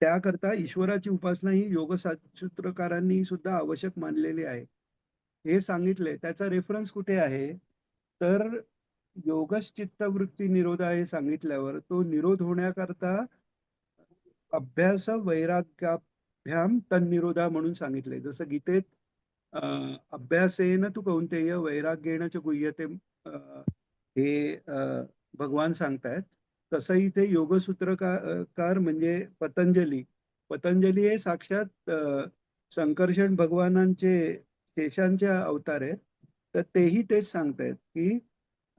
त्याकरता ईश्वराची उपासना ही योगसूत्रकारांनी सुद्धा आवश्यक मानलेली आहे हे सांगितले. त्याचा रेफरन्स कुठे आहे तर योगच चित्तवृत्ती निरोध आहे सांगितल्यावर, तो निरोध होण्याकरता अभ्यास वैराग्याभ्याम तन्निरोधा म्हणून सांगितले. जसं गीतेत अभ्यासेन तू कौंतेय वैराग्येन च गुह्यते हे भगवान सांगतायत. तसं इथे योगसूत्रकार म्हणजे पतंजली हे साक्षात संकर्षण भगवानांचे शेषांचे अवतार आहेत. तर तेही तेच सांगतायत की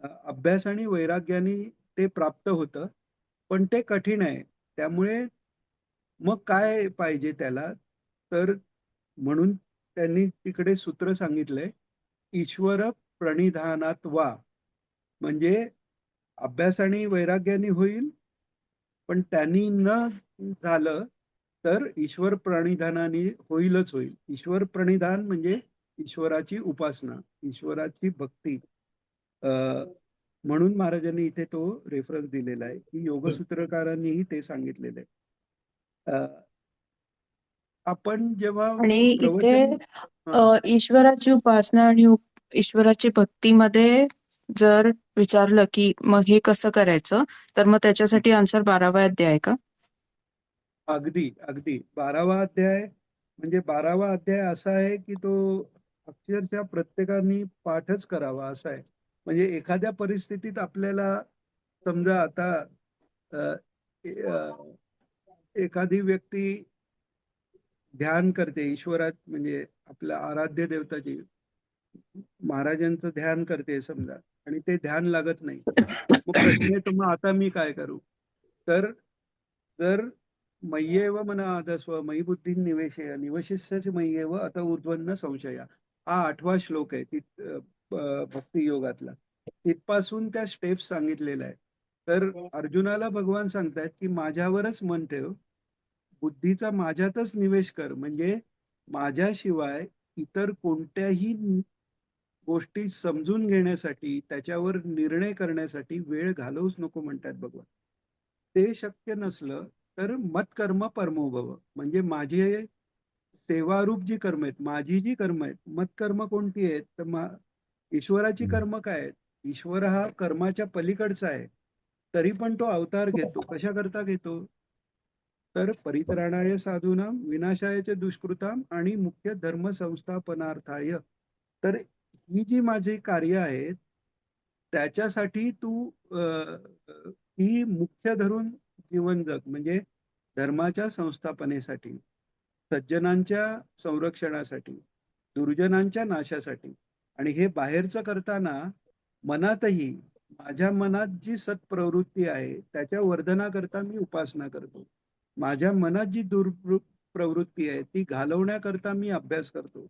अभ्यास आणि वैराग्याने ते प्राप्त होतं, पण ते कठीण आहे. त्यामुळे मग काय पाहिजे त्याला, तर म्हणून त्यांनी तिकडे सूत्र सांगितलंय, ईश्वर प्रणिधानात वा. म्हणजे अभ्यास आणि वैराग्याने होईल, पण त्यांनी न झालं तर ईश्वर प्रणिधानाने होईलच होईल. ईश्वर प्रणिधान म्हणजे ईश्वराची उपासना, ईश्वराची भक्ती. म्हणून महाराजांनी इथे तो रेफरन्स दिलेला आहे की योगसूत्रकारांनीही ते सांगितलेलं आहे. आपण जेव्हा आणि इथे प्रवचन ईश्वराची उपासना आणि ईश्वराची भक्तीमध्ये जर विचारलं की मग हे कसं करायचं, तर मग त्याच्यासाठी आन्सर 12वा अध्याय आहे का? अगदी अगदी 12वा अध्याय म्हणजे 12वा अध्याय असा आहे की तो अक्षरशः प्रत्येकाने पाठच करावा असा आहे. म्हणजे एखाद्या परिस्थितीत आपल्याला समजा आता एखादी व्यक्ती ध्यान करते ईश्वरात, म्हणजे आपल्या आराध्य देवताची, महाराजांचं ध्यान करते समजा, आणि ते ध्यान लागत नाही. मग प्रश्न येतो, मग आता मी काय करू? तर जर मय्येव मन आधस्व मयी बुद्धी निवेशय निवशिष्यच मय्येव अत ऊर्ध्वन्न संशया, हा 8वा श्लोक आहे भक्ती योगातला. तिथपासून त्या स्टेप्स सांगितलेल्या आहे. तर अर्जुनाला भगवान सांगतायत की माझ्यावरच मन ठेव, बुद्धीचा माझ्यातच निवेश कर, म्हणजे माझ्याशिवाय इतर कोणत्याही गोष्टी समजून घेण्यासाठी, त्याच्यावर निर्णय करण्यासाठी वेळ घालवूच नको म्हणतात भगवान. ते शक्य नसलं तर मत्कर्म परमोभव, म्हणजे माझे सेवारूप जी कर्म आहेत, माझी जी कर्म आहेत, मत्कर्म कोणती आहेत तर ईश्वराची कर्म काय आहेत? ईश्वर हा कर्माच्या पलीकडचा आहे, तरी पण तो अवतार घेतो. कशा करता घेतो? तर परित्राणाय साधूनां विनाशाय च दुष्कृताम आणि मुख्य धर्म संस्थापनार्थाय. तर ही जी माझी कार्य आहेत त्याच्यासाठी तू ही मुख्य धरून जीवन जग, म्हणजे धर्माच्या संस्थापनेसाठी, सज्जनांच्या संरक्षणासाठी, दुर्जनांच्या नाशासाठी. आणि हे बाहेरचं करताना मनातही, माझ्या मनात जी सत्प्रवृत्ती आहे त्याच्या वर्धनाकरता मी उपासना करतो. माझ्या मनात जी दुर्प्रवृत्ती आहे ती घालवण्याकरता मी अभ्यास करतो.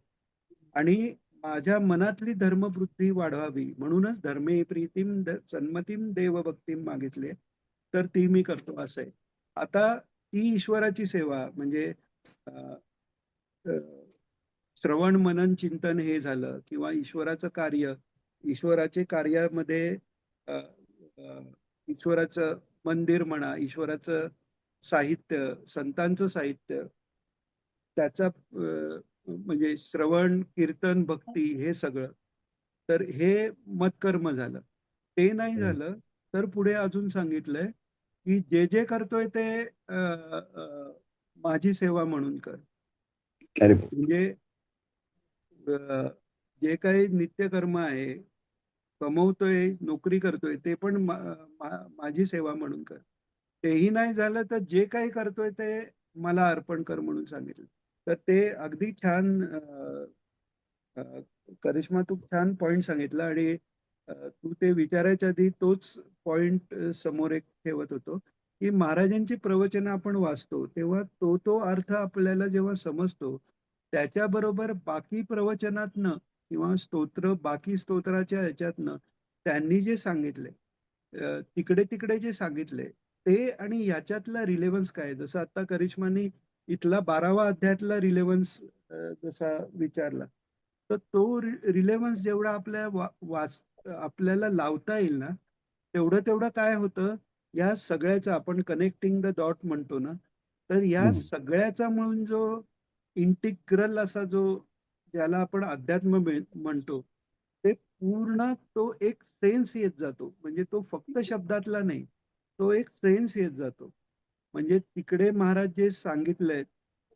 आणि माझ्या मनातली धर्मवृत्ती वाढवावी म्हणूनच धर्मे प्रीतीम सन्मतीम देवभक्तीम मागितले, तर ती मी करतो असं आहे. आता ती ईश्वराची सेवा म्हणजे अ, अ, श्रवण मनन चिंतन हे झालं, किंवा ईश्वराचं कार्य, ईश्वराचे कार्यामध्ये अ, अ, ईश्वराचं मंदिर म्हणा, ईश्वराचं साहित्य, संतांचं साहित्य, त्याचा म्हणजे श्रवण कीर्तन भक्ती हे सगळं, तर हे मतकर्म झालं. ते नाही झालं तर पुढे अजून सांगितलंय की जे जे करतोय ते माझी सेवा म्हणून कर. म्हणजे जे काही नित्यकर्म आहे, कमवतोय, नोकरी करतोय, ते पण माझी सेवा म्हणून कर. तेही नाही झालं तर जे काही करतोय ते मला अर्पण कर म्हणून सांगितलं. तर ते अगदी छान करिश्मा, तू छान पॉइंट सांगितला. आणि तू ते विचारायच्या आधी तोच पॉइंट समोर एक ठेवत होतो की महाराजांची प्रवचनं आपण वाचतो तेव्हा तो अर्थ आपल्याला जेव्हा समजतो, त्याच्याबरोबर बाकी प्रवचनातनं किंवा बाकी स्तोत्राच्या ह्याच्यातनं त्यांनी जे सांगितले, तिकडे तिकडे जे सांगितले ते आणि ह्याच्यातला रिलेव्हन्स काय, जसं आता करिश्मानी इथला 12वा अध्यायातला रिलेव्हन्स जसा विचारला, तर तो रिलेव्हन्स जेवढा आपल्याला लावता येईल ना, तेवढं काय होतं, या सगळ्याचा आपण कनेक्टिंग द डॉट म्हणतो ना, तर या सगळ्याचा म्हणून जो इंटिग्रल असा जो ज्याला आपण अध्यात्म म्हणतो, ते पूर्ण तो एक सेन्स येत जातो. म्हणजे तो फक्त शब्दातला नाही, तो एक सेन्स येत जातो. म्हणजे तिकडे महाराज जे सांगितलंय,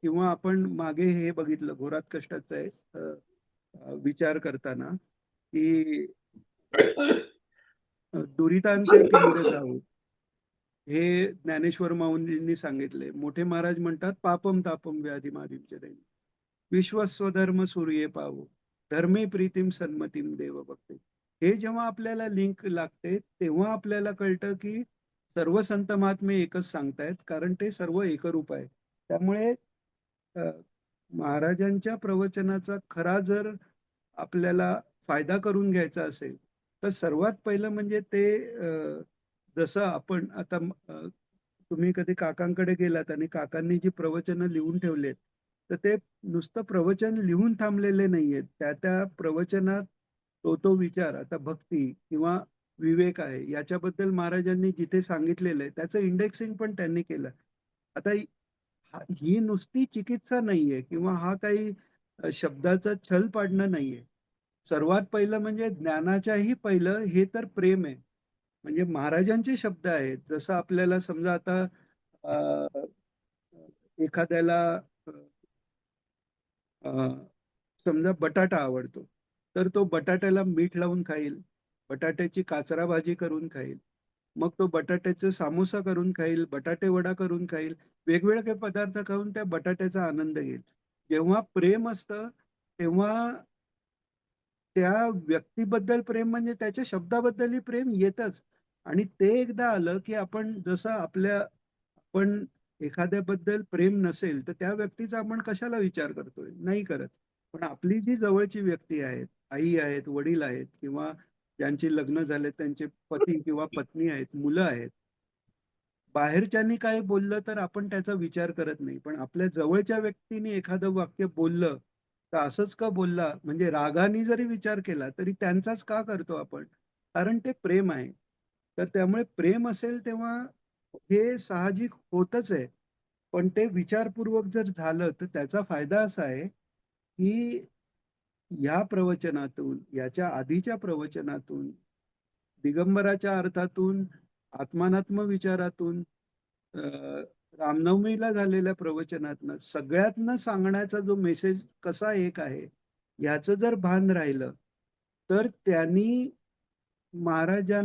किंवा आपण मागे हे बघितलं घोरात कष्टाचा विचार करताना की दुरितांचे तीव्र जाऊ, हे ज्ञानेश्वर माऊलींनी सांगितले. मोठे महाराज म्हणतात पापम तापम व्याधी मारीमचे दैनी विश्वस्वधर्म सूर्ये पावो धर्मे प्रीतीम सन्मतीम देव भक्ते. हे जेव्हा आपल्याला लिंक लागते तेव्हा आपल्याला कळतं की सर्व संत महात्मे एकच सांगतायत, कारण ते सर्व एकरूप आहे. त्यामुळे महाराजांच्या प्रवचनाचा खरा जर आपल्याला फायदा करून घ्यायचा असेल तर सर्वात पहिलं म्हणजे ते जसं आपण आता तुम्ही कधी काकांकडे गेलात आणि काकांनी जी प्रवचनं लिहून ठेवलेत, तर ते नुसतं प्रवचन लिहून थांबलेले नाहीयेत. त्या प्रवचनात तो विचार, आता भक्ती किंवा विवेक आहे याच्याबद्दल महाराजांनी जिथे सांगितलेलं आहे त्याचं इंडेक्सिंग पण त्यांनी केलं. आता ही नुसती चिकित्सा नाहीये किंवा हा काही शब्दाचा छल पाडणं नाहीये. सर्वात पहिलं म्हणजे ज्ञानाच्याही पहिलं हे तर प्रेम आहे. म्हणजे महाराजांचे शब्द आहेत. जसं आपल्याला समजा आता एखाद्याला समजा बटाटा आवडतो, तर तो बटाट्याला मीठ लावून खाईल, बटाट्याची काचरा भाजी करून खाईल, मग तो बटाट्याचा सामोसा करून खाईल, बटाटे वडा करून खाईल, वेगवेगळे पदार्थ खाऊन त्या बटाट्याचा आनंद घेईल. जेव्हा प्रेम असतं तेव्हा त्या व्यक्तीबद्दल प्रेम म्हणजे त्याच्या शब्दाबद्दलही प्रेम येतच. आणि ते एकदा आलं की आपण जसं आपण एखाद्याबद्दल प्रेम नसेल तर त्या व्यक्तीचा आपण कशाला विचार करतोय, नाही करत. पण आपली जी जवळची व्यक्ती आहेत, आई आहेत, वडील आहेत, किंवा ज्यांची लग्न झाले त्यांचे पती किंवा पत्नी आहेत, मुलं आहेत, बाहेरच्यांनी काय बोललं तर आपण त्याचा विचार करत नाही. पण आपल्या जवळच्या व्यक्तीने एखादं वाक्य बोललं तर असंच का बोलला, म्हणजे रागाने जरी विचार केला तरी त्यांचाच का करतो आपण, कारण ते प्रेम आहे. तर त्यामुळे प्रेम असेल तेव्हा हे साहजिक होतच आहे. पण ते विचारपूर्वक जर झालं तर त्याचा फायदा असा आहे की या प्रवचनातून, याच्या आधीच्या प्रवचनातून, दिगंबराच्या अर्थातून, आत्मानात्म विचारातून, रामनवमीला झालेल्या प्रवचनातनं सगळ्यातनं सांगण्याचा जो मेसेज कसा एक आहे ह्याचं जर भान राहिलं तर त्यांनी महाराजांचा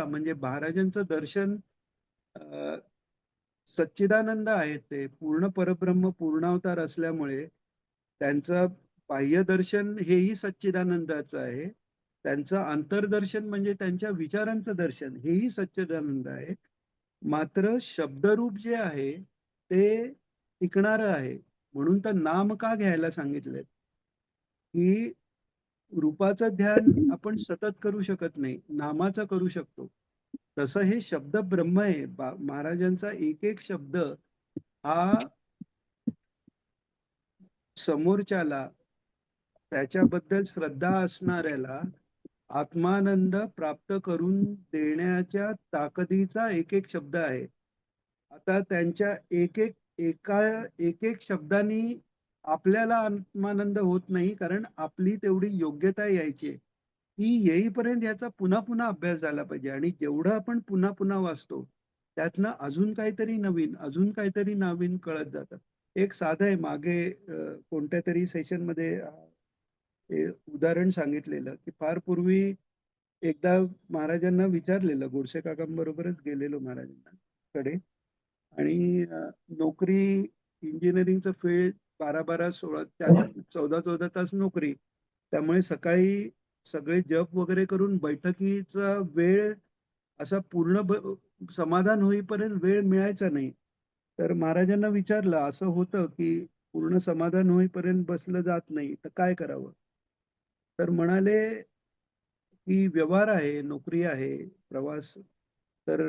म्हणजे महाराजांचं दर्शन सच्चिदानंद आहेत, ते पूर्ण परब्रह्म पूर्णावतार असल्यामुळे त्यांचं बाह्यदर्शन हेही सच्चिदानंदाचं आहे, त्यांचं अंतर्दर्शन म्हणजे त्यांच्या विचारांचं दर्शन हेही सच्चिदानंद आहे. मात्र शब्दरूप जे आहे ते टिकणारं आहे. म्हणून तर नाम का घ्यायला सांगितलंय की रूपाचं ध्यान आपण सतत करू शकत नाही, नामाचं करू शकतो. तसं हे शब्द ब्रह्म आहे. महाराजांचा एक एक शब्द हा समोरच्याला त्याच्याबद्दल श्रद्धा असणाऱ्याला आत्मानंद प्राप्त करून देण्याच्या ताकदीचा एक एक शब्द आहे. आता त्यांच्या एक एक शब्दांनी आपल्याला आत्मानंद होत नाही, कारण आपली तेवढी योग्यता यायची. ती येईपर्यंत याचा पुन्हा पुन्हा अभ्यास झाला पाहिजे. आणि जेवढं आपण पुन्हा पुन्हा वाचतो त्यातनं अजून काहीतरी नवीन कळत जातं. एक साधं आहे, मागे कोणत्या तरी सेशन मध्ये उदाहरण सांगितलेलं की फार पूर्वी एकदा महाराजांना विचारलेलं, गोडसे काकांबरोबरच गेलेलो महाराजांकडे, आणि नोकरी इंजिनिअरिंगचं फील्ड 14 तास नोकरी, त्यामुळे सकाळी सगळे जप वगैरे करून बैठकीचा वेळ असा पूर्ण समाधान होईपर्यंत वेळ मिळायचा नाही. तर महाराजांना विचारलं, असं होतं की पूर्ण समाधान होईपर्यंत बसलं जात नाही, तर काय करावं? तर म्हणाले की व्यवहार आहे, नोकरी आहे, प्रवास, तर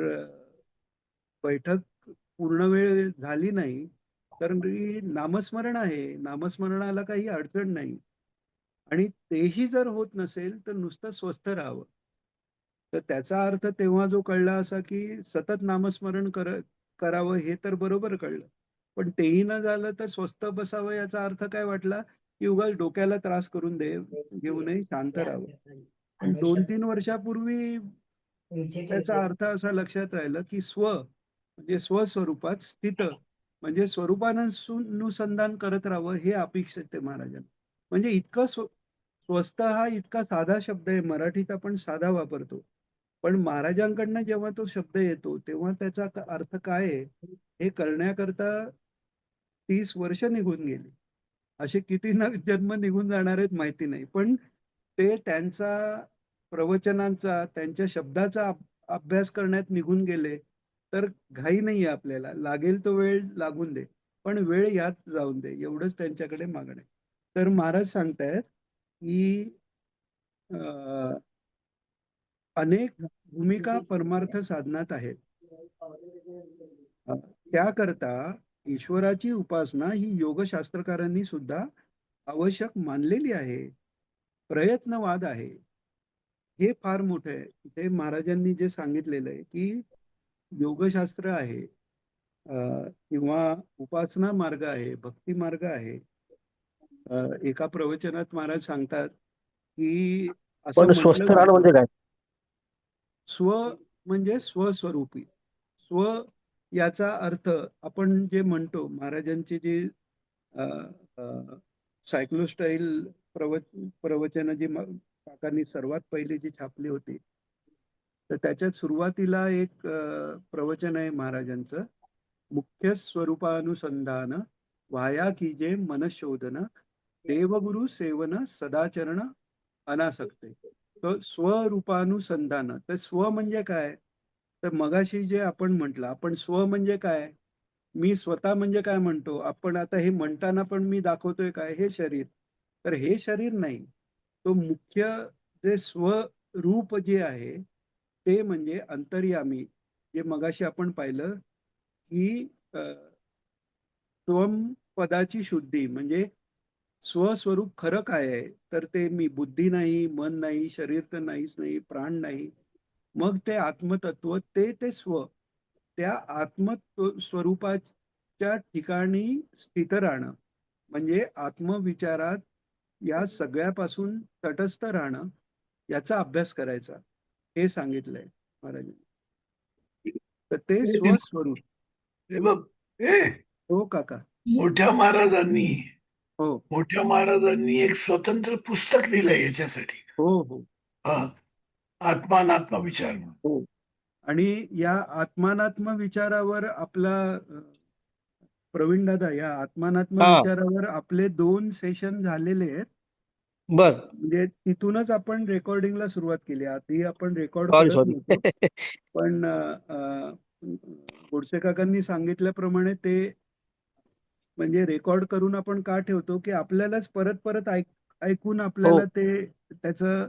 बैठक पूर्ण वेळ झाली नाही तर नामस्मरण आहे, नामस्मरणाला काही अडचण नाही. आणि तेही जर होत नसेल तर नुसतं स्वस्थ राहावं. तर त्याचा अर्थ तेव्हा जो कळला असा की सतत नामस्मरण करावं, हे तर बरोबर कळलं. पण तेही न झालं तर स्वस्थ बसावं याचा अर्थ काय वाटला की उगाच डोक्याला त्रास करून घेऊ नये, शांत राहावं. पण 2-3 वर्षापूर्वी त्याचा अर्थ असा लक्षात राहिला की म्हणजे स्वस्वरूपात स्थित, म्हणजे स्वरूपानुसंधान करत राहावं, हे अपेक्षित आहे महाराजांना. म्हणजे इतकं स्वस्त हा इतका साधा शब्द आहे, मराठीत आपण साधा वापरतो, पण महाराजांकडनं जेव्हा तो शब्द येतो तेव्हा त्याचा अर्थ काय आहे हे करण्याकरता 30 वर्ष निघून गेली. असे किती जन्म निघून जाणार आहेत माहिती नाही, पण ते त्यांचा प्रवचनांचा, त्यांच्या शब्दाचा अभ्यास करण्यात निघून गेले. तर घाई नाहीये आपल्याला, लागेल तो वेळ लागून दे, पण वेळ यात जाऊन दे, एवढंच त्यांच्याकडे मागणं आहे. तर महाराज सांगतायत की अनेक भूमिका परमार्थ साधनात आहेत. त्याकरता ईश्वराची उपासना ही योगशास्त्रकारांनी सुद्धा आवश्यक मानलेली आहे. प्रयत्नवाद आहे, हे फार मोठं आहे. ते महाराजांनी जे सांगितलेलं आहे की योगशास्त्र आहे किंवा उपासना मार्ग आहे, भक्ती मार्ग आहे. एका प्रवचनात महाराज सांगतात की असं पण स्वस्थ म्हटलं राहणं म्हणजे जातं, काय? स्व म्हणजे स्वस्वरूपी. स्व याचा अर्थ आपण जे म्हणतो, महाराजांची जी सायक्लोस्टाईल प्रवचन जी काकांनी सर्वात पहिली जी छापली होती, तर त्याच्यात सुरुवातीला एक प्रवचन आहे महाराजांचं, मुख्य स्वरूपानुसंधान वाया कीजे मनशोधन देवगुरु सेवन सदाचरण अनासक्ते. तर स्वरूपानुसंधान, तर स्व म्हणजे काय? तर मगाशी जे आपण म्हटलं, आपण स्व म्हणजे काय, मी स्वतः म्हणजे काय म्हणतो आपण, आता हे म्हणताना पण मी दाखवतोय काय, हे शरीर. तर हे शरीर नाही, तो मुख्य जे स्वरूप जे आहे ते म्हणजे अंतर्यामी, जे मगाशी आपण पाहिलं की स्वम पदाची शुद्धी, म्हणजे स्वस्वरूप खरं काय आहे, तर ते मी बुद्धी नाही, मन नाही, शरीर तर नाहीच नाही, प्राण नाही, मग ते आत्मतत्व, ते स्व, त्या स्वरूपाच्या ठिकाणी स्थित राहणं, म्हणजे आत्मविचारात या सगळ्यापासून तटस्थ राहणं, याचा अभ्यास करायचा, हे सांगितलंय महाराजांनी. तर ते स्वस्वरूप. हे बघ, ए, हो काका. मोठ्या महाराजांनी हो मोठ्या महाराजांनी एक स्वतंत्र पुस्तक लिहिलंय याच्यासाठी. हो हो हा, आत्मानात्म विचार म्हणून. हो. आणि या आत्मानात्म विचारावर आपला प्रवीण दादा, या आत्मानात्म हा विचारावर आपले 2 सेशन झालेले आहेत. बर. म्हणजे तिथूनच आपण रेकॉर्डिंगला सुरुवात केली. आधी आपण रेकॉर्ड सॉरी करत सॉरी नव्हतो. पण गोडसे काकांनी सांगितल्याप्रमाणे ते म्हणजे रेकॉर्ड करून आपण का ठेवतो, की आपल्यालाच परत परत ऐकून हो आपल्याला ते त्याचं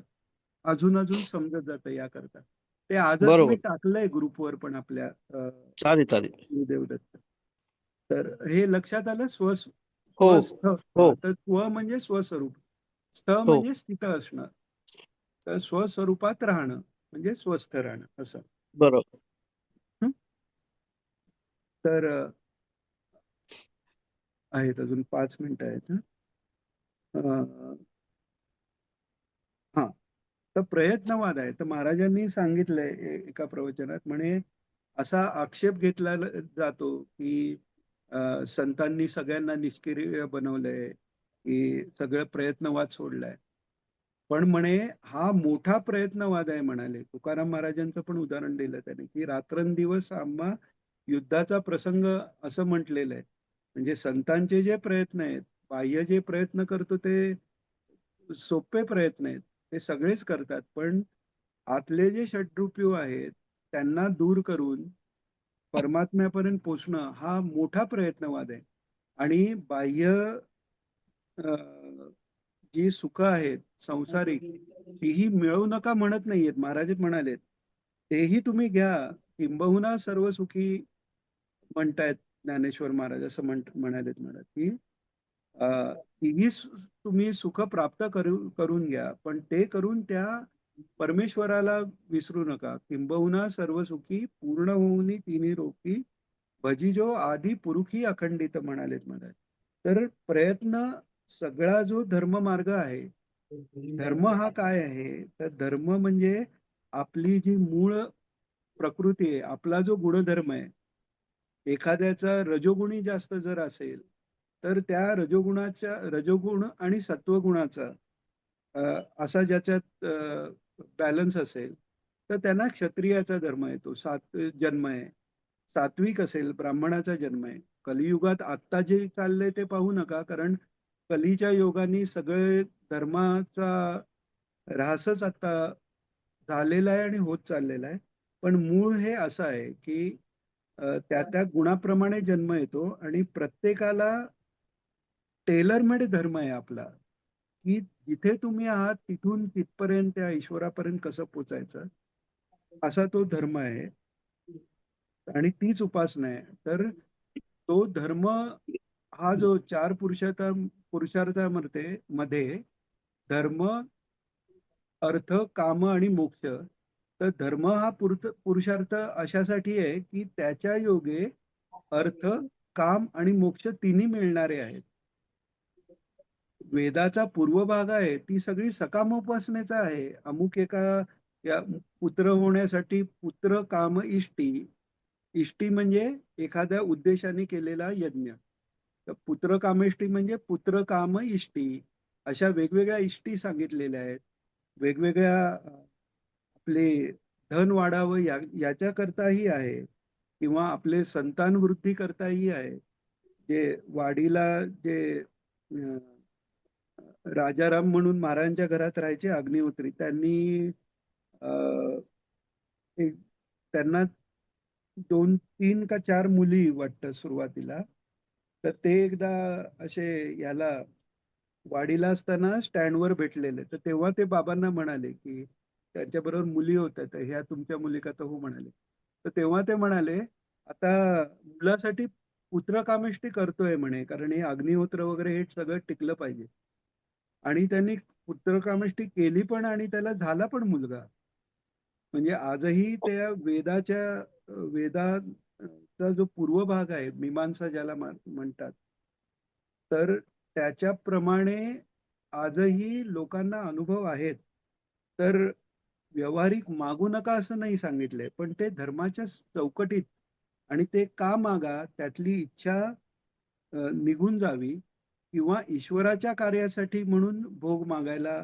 अजून समजत जातं याकरता. ते आजच मी बरोबर. टाकलंय ग्रुपवर पण आपल्या चालेल चालेल. देवदत्त. तर हे लक्षात आलं. हो स्वस्थ. हो तर स्व म्हणजे स्वस्वरूप, स्थ हो म्हणजे स्थित असणं. तर स्वस्वरूपात राहणं म्हणजे स्वस्थ राहणं असं. बरोबर. हं? तर आहेत अजून 5 मिनिटं आहेत. हा, तर प्रयत्नवाद आहे. तर महाराजांनी सांगितलंय एका प्रवचनात, म्हणे असा आक्षेप घेतला जातो की संतांनी सगळ्यांना निष्क्रिय बनवलंय, की सगळं प्रयत्नवाद सोडलाय. पण म्हणे हा मोठा प्रयत्नवाद आहे म्हणाले. तुकाराम महाराजांचं पण उदाहरण दिलं त्याने, की रात्रंदिवस आम्हा युद्धाचा प्रसंग असं म्हटलेलं आहे. म्हणजे संतांचे जे प्रयत्न आहेत, बाह्य जे प्रयत्न करतो ते सोपे प्रयत्न आहेत, ते सगळेच करतात. पण आतले जे षड्रूपीय आहेत त्यांना दूर करून परमात्म्यापर्यंत पोचणं हा मोठा प्रयत्नवाद आहे. आणि बाह्य जी सुख आहेत संसारिक, तीही मिळवू नका म्हणत नाहीयेत. महाराज म्हणालेत तेही तुम्ही घ्या, किंबहुना सर्व सुखी म्हणतायत ज्ञानेश्वर महाराज. असं म्हणालेत महाराज, की तीही तुम्ही सुख प्राप्त करून घ्या, पण ते करून त्या परमेश्वराला विसरू नका. किंबहुना सर्व सुखी पूर्ण होऊनी तिन्ही रोखी भजिजो आधी पुरुखी अखंडित म्हणालेत महाराज. तर प्रयत्न, सगळा जो धर्म मार्ग आहे, धर्म हा काय आहे, तर धर्म म्हणजे आपली जी मूळ प्रकृती आहे, आपला जो गुणधर्म आहे. एखाद्याचा रजोगुणी जास्त जर असेल तर त्या रजोगुण आणि सत्वगुणाचा असा ज्याच्यात बॅलन्स असेल तर त्यांना क्षत्रियाचा धर्म येतो, जन्म आहे. सात्विक असेल ब्राह्मणाचा जन्म आहे. कलियुगात आत्ता जे चाललंय ते पाहू नका, कारण कलीच्या योगाने सगळे धर्माचा ऱ्हासच आता झालेला आहे आणि होत चाललेला आहे. पण मूळ हे असं आहे की त्या त्या गुणाप्रमाणे जन्म येतो आणि प्रत्येकाला टेलरमेड धर्म आहे आपला, की जिथे तुम्ही आहात तिथून तिथपर्यंत त्या ईश्वरापर्यंत कसं पोचायचं, असा तो धर्म आहे आणि तीच उपासना आहे. तर तो धर्म हा जो 4 पुरुषार्थामध्ये मध्ये धर्म, अर्थ, काम आणि मोक्ष. तर धर्म हा पुरुषार्थ अशासाठी आहे की त्याच्या योगे अर्थ, काम आणि मोक्ष तिन्ही मिळणारे आहेत. वेदाचा पूर्व भाग आहे ती सगळी सकामोपासनेचा आहे. अमुक एका या पुत्र होण्यासाठी पुत्र काम इष्टी. इष्टी म्हणजे एखाद्या उद्देशाने केलेला यज्ञ. तर पुत्र कामेष्टी म्हणजे पुत्र काम इष्टी. अशा वेगवेगळ्या इष्टी सांगितलेल्या आहेत. वेगवेगळ्या आपले धन वाढावं याच्याकरताही आहे, किंवा आपले संतान वृद्धी करताही आहे. जे वाडीला जे राजाराम म्हणून महाराजांच्या घरात राहायचे अग्निहोत्री, त्यांनी त्यांना 2-3 का 4 मुली वाटतं सुरुवातीला. तर ते एकदा असे याला वाडीला असताना स्टँडवर भेटलेले. तर तेव्हा ते बाबांना म्हणाले की त्यांच्याबरोबर मुली होत्या, तर ह्या तुमच्या मुली का? तर हो म्हणाले. तर तेव्हा ते म्हणाले आता मुलासाठी पुत्रकामेष्टी करतोय म्हणे, कारण हे अग्निहोत्र वगैरे हे सगळं टिकलं पाहिजे. आणि त्यांनी पुत्रकामेष्टी केली पण आणि त्याला झाला पण मुलगा. म्हणजे आजही त्या वेदाचा जो पूर्व भाग आहे, मीमांसा ज्याला म्हणतात, तर त्याच्याप्रमाणे आजही लोकांना अनुभव आहेत. तर व्यावहारिक मागू नका असं नाही सांगितलंय, पण ते धर्माच्या चौकटीत आणि ते का मागा त्यातली इच्छा निघून जावी किंवा ईश्वराच्या कार्यासाठी म्हणून भोग मागायला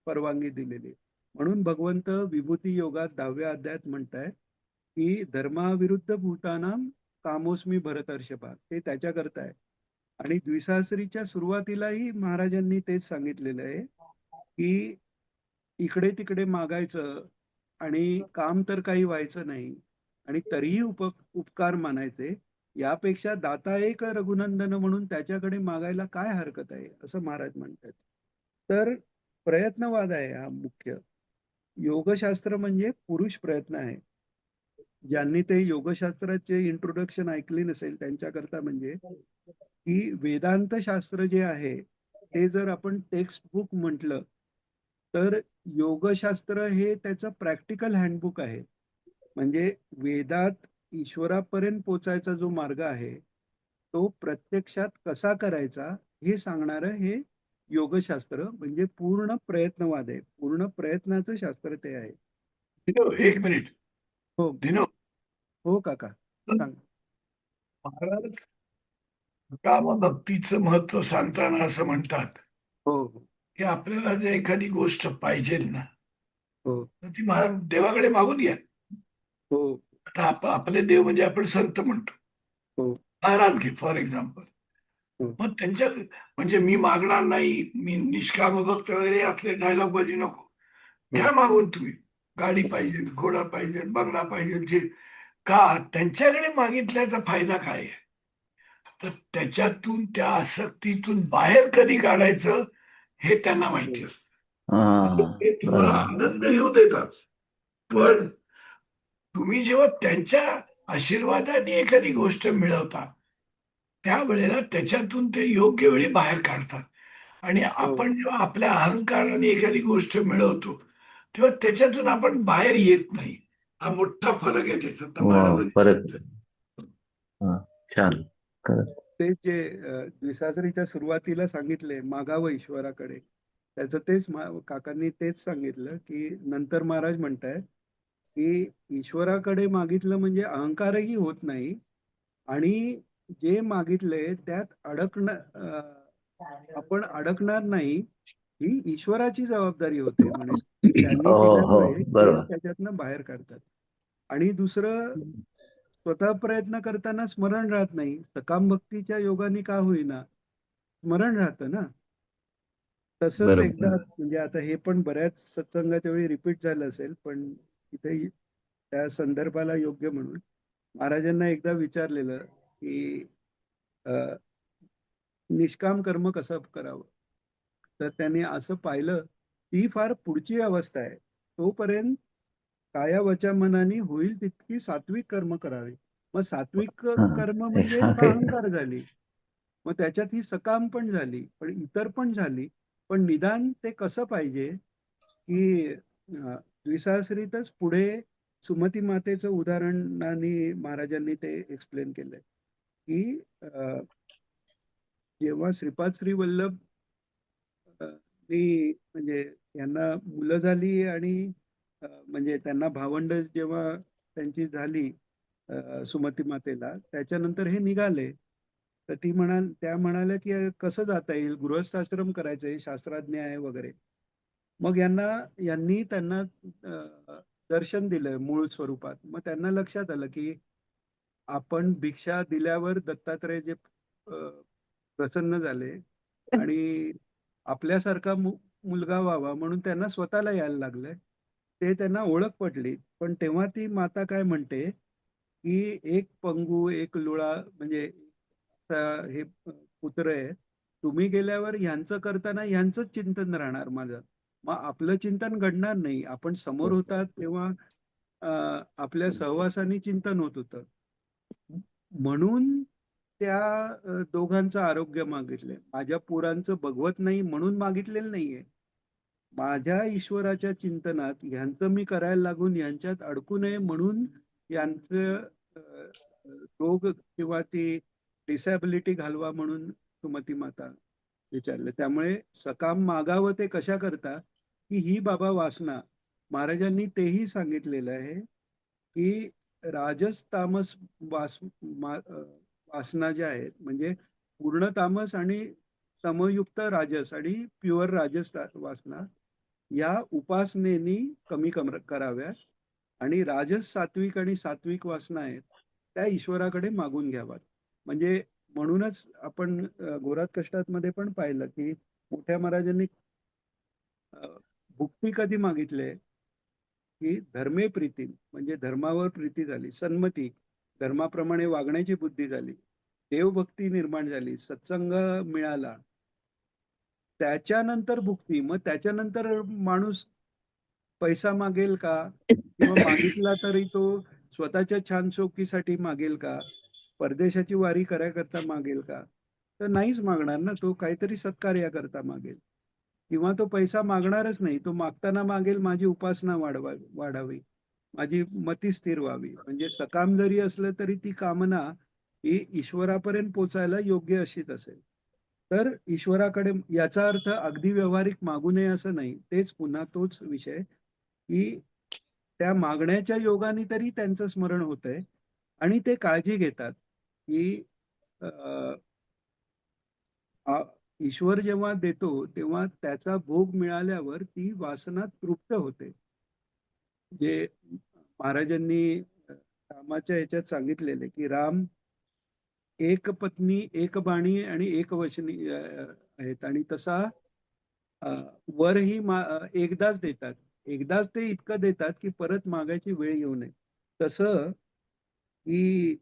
परवानगी दिलेली आहे. म्हणून भगवंत विभूती योगात 10व्या अध्यायात म्हणतायत की धर्माविरुद्ध भूतानाम कामोस्मी भरतर्षभा, ते त्याच्याकरता आहे. आणि द्विसाहस्रीच्या सुरुवातीलाही महाराजांनी तेच सांगितलेलं आहे की इकडे तिकडे मागायचं आणि काम तर काही व्हायचं नाही आणि तरीही उपकार मानायचे, यापेक्षा दाता एक रघुनंदन म्हणून त्याच्याकडे मागायला काय हरकत आहे, असं महाराज म्हणतात. तर प्रयत्नवाद आहे हा मुख्य. योगशास्त्र म्हणजे पुरुष प्रयत्न आहे. ज्यांनी ते योगशास्त्राचे इंट्रोडक्शन ऐकले नसेल त्यांच्याकरता म्हणजे की वेदांत शास्त्र जे आहे ते जर आपण टेक्स्ट बुक म्हटलं तर योगशास्त्र हे त्याचं प्रॅक्टिकल हँडबुक आहे. म्हणजे वेदात ईश्वरापर्यंत पोचायचा जो मार्ग आहे तो प्रत्यक्षात कसा करायचा हे सांगणारं हे योगशास्त्र म्हणजे पूर्ण प्रयत्नवाद आहे. पूर्ण प्रयत्नाचं शास्त्र ते आहे. एक मिनिट. हो दिनो, हो काका सांग. महाराज कामभक्तीचं महत्व सांगताना असं म्हणतात हो हो की आपल्याला जर एखादी गोष्ट पाहिजे ना हो तर ती देवाकडे मागून घ्या. हो आता आपले देव म्हणजे आपण संत म्हणतो. हो महाराज घे फॉर एक्झाम्पल. हो. मग त्यांच्या म्हणजे मी मागणार नाही, मी निष्काम भक्त वगैरे असले डायलॉग बाजी नको. घ्या मागून तुम्ही. गाडी पाहिजे, घोडा पाहिजे, बंगला पाहिजे, जे का त्यांच्याकडे मागितल्याचा फायदा काय आहे? तर त्याच्यातून त्या आसक्तीतून बाहेर कधी काढायचं हे त्यांना माहिती असतं. ते तुम्हाला आनंद येऊ देतात, पण तुम्ही जेव्हा त्यांच्या आशीर्वादाने एखादी गोष्ट मिळवता त्यावेळेला त्याच्यातून ते योग्य वेळी बाहेर काढतात. आणि आपण जेव्हा आपल्या अहंकाराने एखादी गोष्ट मिळवतो तेव्हा त्याच्यातून आपण बाहेर येत नाही. हा मोठा फरक आहे त्याच्यात. महाराज छान. ते जे द्विसासरीच्या सुरुवातीला सांगितले मागावं ईश्वराकडे, त्याचं तेच काकांनी तेच सांगितलं की नंतर महाराज म्हणतायत की ईश्वराकडे मागितलं म्हणजे अहंकारही होत नाही आणि जे मागितले त्यात आपण अडकणार नाही ही ईश्वराची जबाबदारी होते म्हणे. त्यांनी दिल्यामुळे ते त्याच्यातनं बाहेर काढतात. आणि दुसरं स्वतः प्रयत्न करताना स्मरण राहत नाही. सकाम भक्तीच्या योगाने का होईना स्मरण राहतं ना. तसंच एकदा म्हणजे आता हे पण बऱ्याच सत्संगाच्या वेळी रिपीट झालं असेल पण इथे त्या संदर्भाला योग्य म्हणून महाराजांना एकदा विचारलेलं की निष्काम कर्म कसं करावं. तर त्यांनी असं पाहिलं ती फार पुढची अवस्था आहे. तोपर्यंत काया वचा मनाने होईल तितकी सात्विक कर्म करावी. मग सात्विक कर्म म्हणजे अहंकार झाली, मग त्याच्यात ही सकाम पण झाली पण इतर पण झाली. पण निदान ते कसं पाहिजे की द्विसाहस्रीतच पुढे सुमती मातेचं उदाहरणाने महाराजांनी ते एक्सप्लेन केलंय की जेव्हा श्रीपाद श्री वल्लभ म्हणजे यांना मुलं झाली आणि म्हणजे त्यांना भावंड जेव्हा त्यांची झाली सुमती मातेला, त्याच्यानंतर हे निघाले तर त्या म्हणाल्या की कसं जाता येईल, गृहस्थाश्रम करायचंय, शास्त्रज्ञ आहे वगैरे. मग यांनी त्यांना दर्शन दिलं मूळ स्वरूपात. मग त्यांना लक्षात आलं की आपण भिक्षा दिल्यावर दत्तात्रय जे प्रसन्न झाले आणि आपल्यासारखा मुलगा व्हावा म्हणून त्यांना स्वतःला यायला लागलंय. ते त्यांना ओळख पडली. पण तेव्हा ती माता काय म्हणते की एक पंगू एक लुळा म्हणजे हे पुत्र आहे, तुम्ही गेल्यावर ह्यांचं करताना ह्यांचंच चिंतन राहणार माझं, मग आपलं चिंतन घडणार नाही. आपण समोर होतात तेव्हा आपल्या सहवासाने चिंतन होत होतं. म्हणून त्या दोघांचं आरोग्य मागितलंय. माझ्या पोरांचं बघवत नाही म्हणून मागितलेलं नाहीये. माझ्या ईश्वराच्या चिंतनात ह्यांचं मी करायला लागून ह्यांच्यात अडकू नये म्हणून यांचं रोग किंवा ती डिसॅबिलिटी घालवा म्हणून सुमती माता विचारले. त्यामुळे सकाम मागावं ते कशा करता की ही बाबा वासना. महाराजांनी तेही सांगितलेलं आहे की राजस तामस वासना ज्या आहेत, म्हणजे पूर्ण तामस आणि समयुक्त राजस आणि प्युअर राजस वासना या उपासनेनी कमी कराव्यात आणि राजस सात्विक आणि सात्विक वासना आहेत त्या ईश्वराकडे मागून घ्याव्यात. म्हणजे म्हणूनच आपण घोरात कष्टात मध्ये पण पाहिलं की मोठ्या महाराजांनी भुक्ती कधी मागितले की धर्मे प्रीती, म्हणजे धर्मावर प्रीती झाली, सन्मती, धर्माप्रमाणे वागण्याची बुद्धी झाली, देवभक्ती निर्माण झाली, सत्संग मिळाला, त्याच्यानंतर भुक्ती. मग त्याच्यानंतर माणूस पैसा मागेल का, किंवा मागितला तरी तो स्वतःच्या छान शोकीसाठी मागेल का, परदेशाची वारी करायकरता मागेल का? तर नाहीच मागणार ना. तो काहीतरी सत्कार्याकरता मागेल, किंवा तो पैसा मागणारच नाही. तो मागताना मागेल माझी उपासना वाढावी, माझी मती स्थिर व्हावी. म्हणजे सकाम जरी असलं तरी ती कामना ही ईश्वरापर्यंत पोचायला योग्य अशीच असेल. तर ईश्वराकडे, याचा अर्थ अगदी व्यावहारिक मागू नये असं नाही. तेच पुन्हा तोच विषय की त्या मागण्याच्या योगाने तरी त्यांचं स्मरण होतंय आणि ते काळजी घेतात की ईश्वर जेव्हा देतो तेव्हा त्याचा भोग मिळाल्यावर ती वासना तृप्त होते. जे महाराजांनी रामाच्या ह्याच्यात सांगितलेले की राम एक पत्नी, एक बाणी आणि एक वचनी आहेत, आणि तसा वरही एकदाच देतात. एकदाच ते इतकं देतात की परत मागायची वेळ येऊ नये. तसं की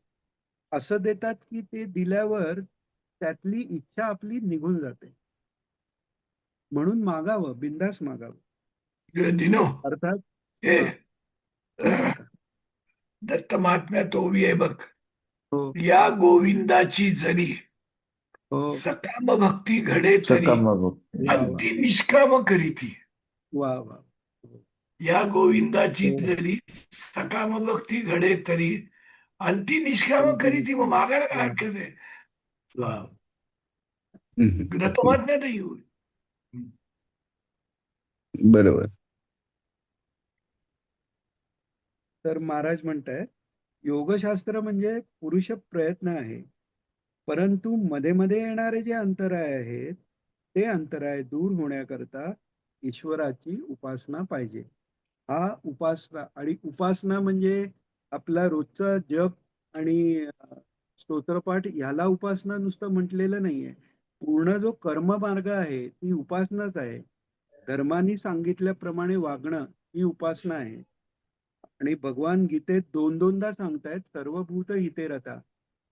असं देतात की ते दिल्यावर त्यातली इच्छा आपली निघून जाते. म्हणून मागावं, बिंदास मागावं. दिनो अर्थात हे बोला काका. दत्त महात्म्यात ओवी आहे बघ. हो या गोविंदाची जरी हो, सकाम भक्ती घडे तरी सकाम भक्ती. वा वा अंती निष्काम करीती. वा वा. या गोविंदाची हो. जरी सकाम भक्ती घडे तरी अंती निष्काम करीती. मग मागायला काय हरकत आहे? वा. दत्त महात्म्यातही येऊ. बरोबर. तर महाराज म्हणतायत योगशास्त्र म्हणजे पुरुष प्रयत्न आहे, परंतु मध्ये मध्ये येणारे जे अंतराय आहेत ते अंतराय दूर होण्याकरता ईश्वराची उपासना पाहिजे. हा उपासना, आणि उपासना म्हणजे आपला रोजचा जप आणि स्तोत्रपाठ ह्याला उपासना नुसतं म्हटलेलं नाहीये. पूर्ण जो कर्म मार्ग आहे ती उपासनाच आहे. धर्मानी सांगितल्याप्रमाणे वागणं ही उपासना आहे. आणि भगवान गीतेत दोनदा सांगतायत सर्वभूत हिते रता.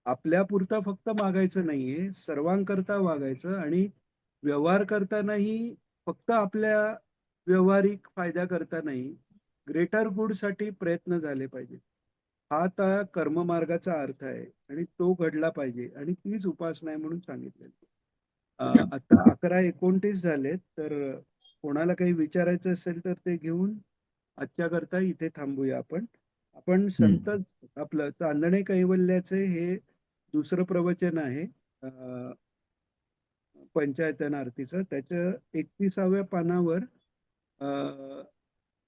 आपल्या पुरता फक्त मागायचं नाहीये, सर्वांकरता वागायचं, आणि व्यवहार करतानाही फक्त आपल्या व्यवहारिक फायद्याकरता नाही, ग्रेटर गुड साठी प्रयत्न झाले पाहिजे. हा त्या कर्ममार्गाचा अर्थ आहे आणि तो घडला पाहिजे, आणि तीच उपासना आहे म्हणून सांगितलेलं. आता 11:29 झालेत, तर कोणाला काही विचारायचं असेल तर ते घेऊन आजच्या करता इथे थांबूया. आपण संत आपलं चांदणे कैवल्याचे हे दुसरं प्रवचन आहे पंचायतन आरतीचं. त्याच्या 31व्या पानावर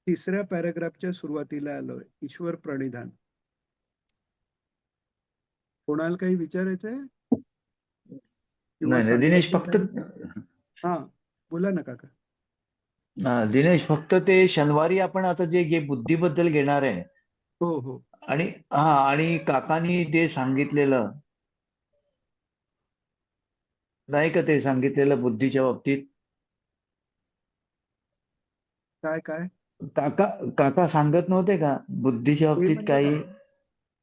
तिसऱ्या पॅराग्राफच्या सुरुवातीला आलोय, ईश्वर प्रणिधान. कोणाला काही विचारायचंय? नाही दिनेश, फक्त हा बोला ना काका. दिनेश, फक्त ते शनिवारी आपण आता जे बुद्धीबद्दल घेणार आहे, हो हो, आणि काकांनी ते सांगितलेलं नाही का, ते सांगितलेलं बुद्धीच्या बाबतीत काय काय काका सांगत नव्हते का बुद्धीच्या बाबतीत म्हणजे काही?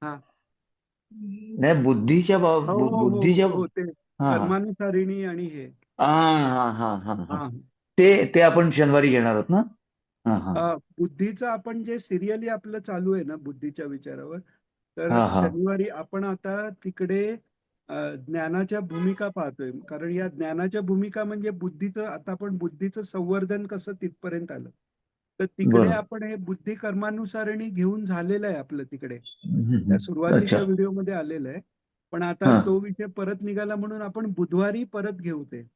हा, नाही, बुद्धीच्या बुद्धीच्या ते कर्मानुसारिणी आणि हे हा ते आपण शनिवारी घेणार आहोत ना. बुद्धीचं आपण जे सिरियली आपलं चालू आहे ना बुद्धीच्या विचारावर, तर शनिवारी आपण आता तिकडे ज्ञानाच्या भूमिका पाहतोय. कारण या ज्ञानाच्या भूमिका म्हणजे बुद्धीचं, आता आपण बुद्धीचं संवर्धन कसं तिथपर्यंत आलं, तर तिकडे आपण हे बुद्धी कर्मानुसारिणी घेऊन झालेलं आहे आपलं तिकडे. त्या सुरुवातीच्या व्हिडिओमध्ये आलेलं आहे. पण आता तो विषय परत निघाला म्हणून आपण बुधवारी परत घेऊ ते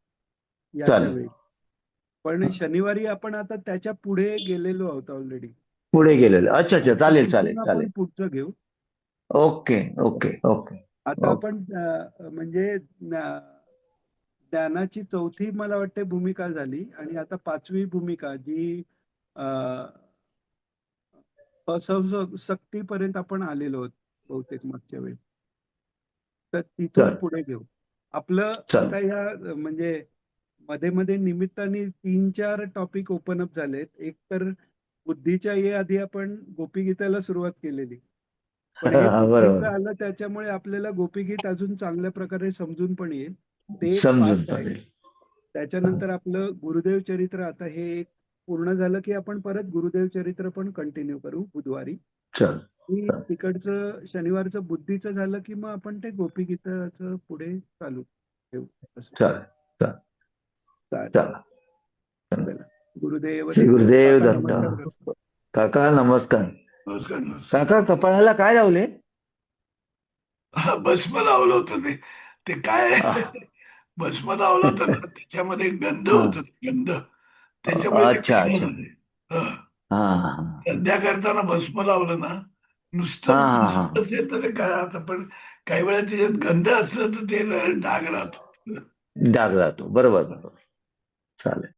याच्या वेळी. पण शनिवारी आपण आता त्याच्या पुढे गेलेलो आहोत ऑलरेडी. पुढे गेलेलं. अच्छा, चालेल. आपण पुढचं घेऊ. ओके ओके ओके आता ओके. आपण म्हणजे ज्ञानाची चौथी मला वाटते भूमिका झाली आणि आता पाचवी भूमिका जी असंशक्तीपर्यंत आपण आलेलो आहोत बहुतेक मागच्या वेळी. तर तिथून चल पुढे घेऊ आपलं. चल आता या म्हणजे मध्ये मध्ये निमित्ताने 3-4 टॉपिक ओपन अप झालेत. एक तर बुद्धीच्या ये आधी आपण गोपीगीताला सुरुवात केलेली, पण हे बुद्धीचं बरोबर. आलं त्याच्यामुळे आपल्याला गोपीगीत अजून चांगल्या प्रकारे समजून पण येईल. ते एक समजून पार्ट आहे. पडेल. त्याच्यानंतर आपलं गुरुदेव चरित्र आता हे एक पूर्ण झालं की आपण परत गुरुदेव चरित्र पण कंटिन्यू करू बुधवारी. चल की तिकडचं शनिवारचं बुद्धीचं झालं की मग आपण ते गोपीगीताचं पुढे चालू ठेवू. असं चल चल चालेल. चला. चला. गुरुदेव श्री दत्त. गुरुदेव काका दत्त. नमस्कार करतो. काका नमस्कार. नमस्कार नमस्कार. काका कपाळाला काय लावले? हा, भस्म लावलं होतं ते. ते काय आह. भस्म लावलं होतं ना, त्याच्यामध्ये गंध हा. होत, गंध. त्याच्यामुळे ते अच्छा काळं अच्छा. झालंय. हा. हा हा हा संध्या करताना भस्म लावलं ना, हा नुसतं हा हा. असेल तर ते काय आता, पण काही वेळा त्याच्यात गंध असलं तर ते डाग राहतो. डाग राहतो. बरोबर बरोबर. चालेल.